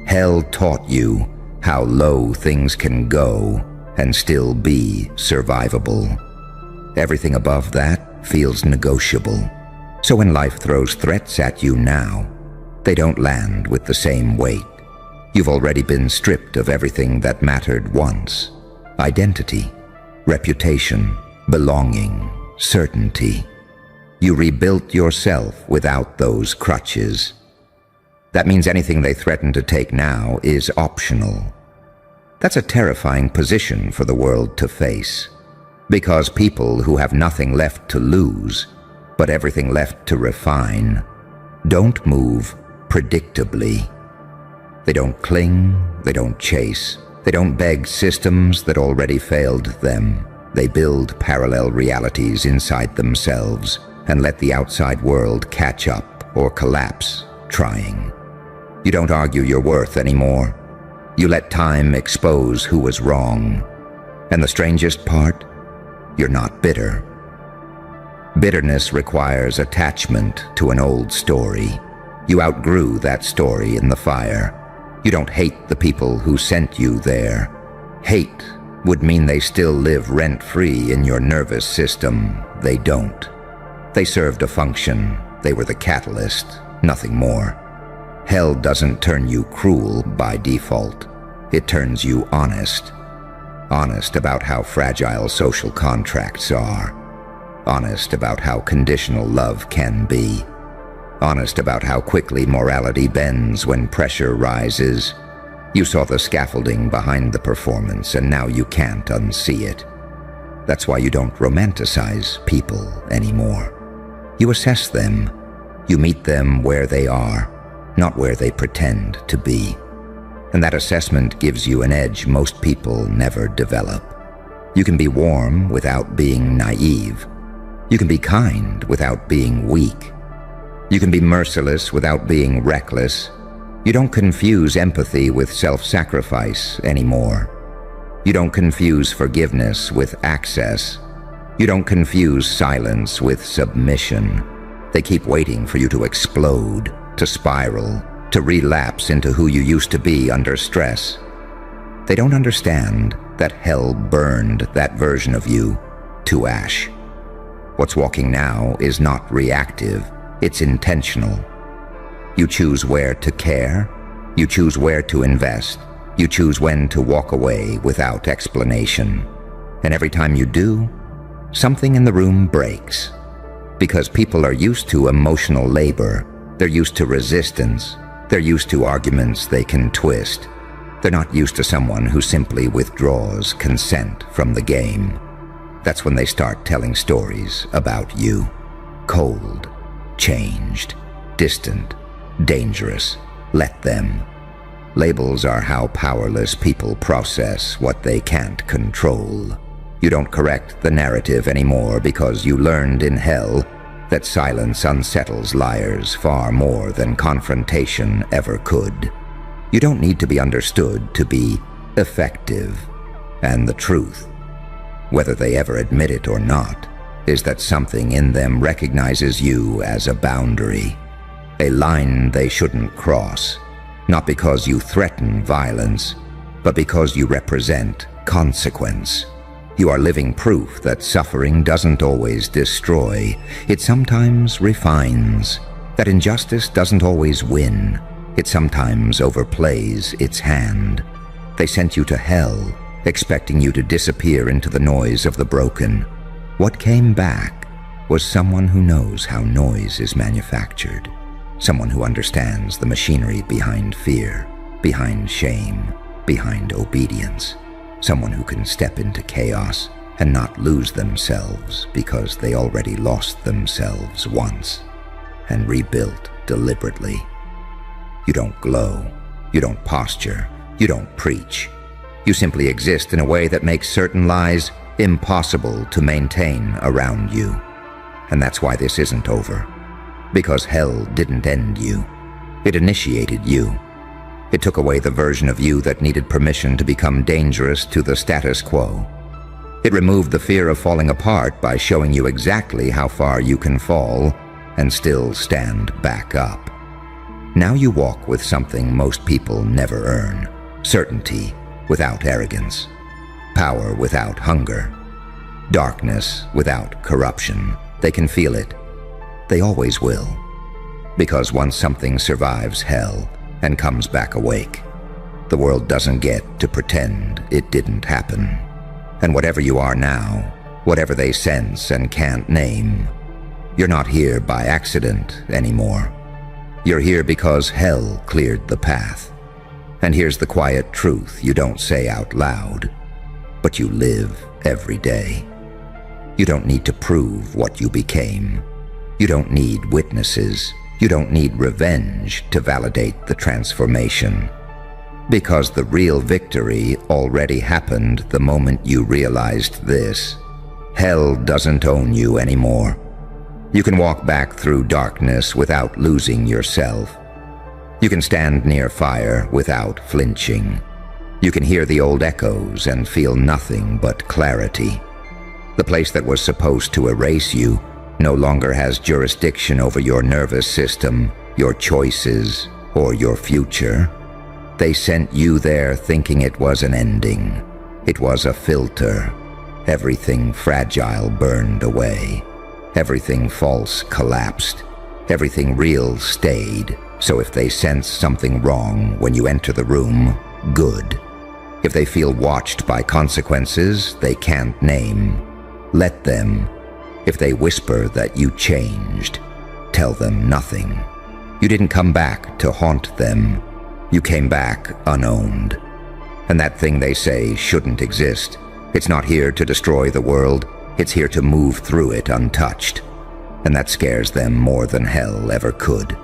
Hell taught you how low things can go and still be survivable. Everything above that feels negotiable. So when life throws threats at you now, they don't land with the same weight. You've already been stripped of everything that mattered once. Identity, reputation, belonging, certainty. You rebuilt yourself without those crutches. That means anything they threaten to take now is optional. That's a terrifying position for the world to face, because people who have nothing left to lose, but everything left to refine, don't move predictably. They don't cling, they don't chase, they don't beg systems that already failed them. They build parallel realities inside themselves and let the outside world catch up or collapse trying. You don't argue your worth anymore. You let time expose who was wrong. And the strangest part, you're not bitter. Bitterness requires attachment to an old story. You outgrew that story in the fire. You don't hate the people who sent you there. Hate would mean they still live rent-free in your nervous system. They don't. They served a function. They were the catalyst, nothing more. Hell doesn't turn you cruel by default. It turns you honest. Honest about how fragile social contracts are. Honest about how conditional love can be. Honest about how quickly morality bends when pressure rises. You saw the scaffolding behind the performance, and now you can't unsee it. That's why you don't romanticize people anymore. You assess them. You meet them where they are, not where they pretend to be. And that assessment gives you an edge most people never develop. You can be warm without being naive. You can be kind without being weak. You can be merciless without being reckless. You don't confuse empathy with self-sacrifice anymore. You don't confuse forgiveness with access. You don't confuse silence with submission. They keep waiting for you to explode, to spiral, to relapse into who you used to be under stress. They don't understand that hell burned that version of you to ash. What's walking now is not reactive, it's intentional. You choose where to care, you choose where to invest, you choose when to walk away without explanation. And every time you do, something in the room breaks. Because people are used to emotional labor, they're used to resistance, they're used to arguments they can twist. They're not used to someone who simply withdraws consent from the game. That's when they start telling stories about you. Cold, changed, distant, dangerous. Let them. Labels are how powerless people process what they can't control. You don't correct the narrative anymore because you learned in hell that silence unsettles liars far more than confrontation ever could. You don't need to be understood to be effective. And the truth, whether they ever admit it or not, is that something in them recognizes you as a boundary, a line they shouldn't cross, not because you threaten violence, but because you represent consequence. You are living proof that suffering doesn't always destroy, it sometimes refines, that injustice doesn't always win, it sometimes overplays its hand. They sent you to hell, expecting you to disappear into the noise of the broken. What came back was someone who knows how noise is manufactured, someone who understands the machinery behind fear, behind shame, behind obedience, someone who can step into chaos and not lose themselves because they already lost themselves once and rebuilt deliberately. You don't glow, you don't posture, you don't preach. You simply exist in a way that makes certain lies impossible to maintain around you. And that's why this isn't over. Because hell didn't end you. It initiated you. It took away the version of you that needed permission to become dangerous to the status quo. It removed the fear of falling apart by showing you exactly how far you can fall and still stand back up. Now you walk with something most people never earn: certainty without arrogance, power without hunger, darkness without corruption. They can feel it. They always will. Because once something survives hell and comes back awake, The world doesn't get to pretend it didn't happen. And whatever you are now, whatever they sense and can't name, you're not here by accident anymore. You're here because hell cleared the path. And here's the quiet truth you don't say out loud, but you live every day. You don't need to prove what you became. You don't need witnesses. You don't need revenge to validate the transformation. Because the real victory already happened the moment you realized this. Hell doesn't own you anymore. You can walk back through darkness without losing yourself. You can stand near fire without flinching. You can hear the old echoes and feel nothing but clarity. The place that was supposed to erase you no longer has jurisdiction over your nervous system, your choices, or your future. They sent you there thinking it was an ending. It was a filter. Everything fragile burned away. Everything false collapsed. Everything real stayed. So if they sense something wrong when you enter the room, good. If they feel watched by consequences they can't name, let them. If they whisper that you changed, tell them nothing. You didn't come back to haunt them. You came back unowned. And that thing they say shouldn't exist. It's not here to destroy the world. It's here to move through it untouched. And that scares them more than hell ever could.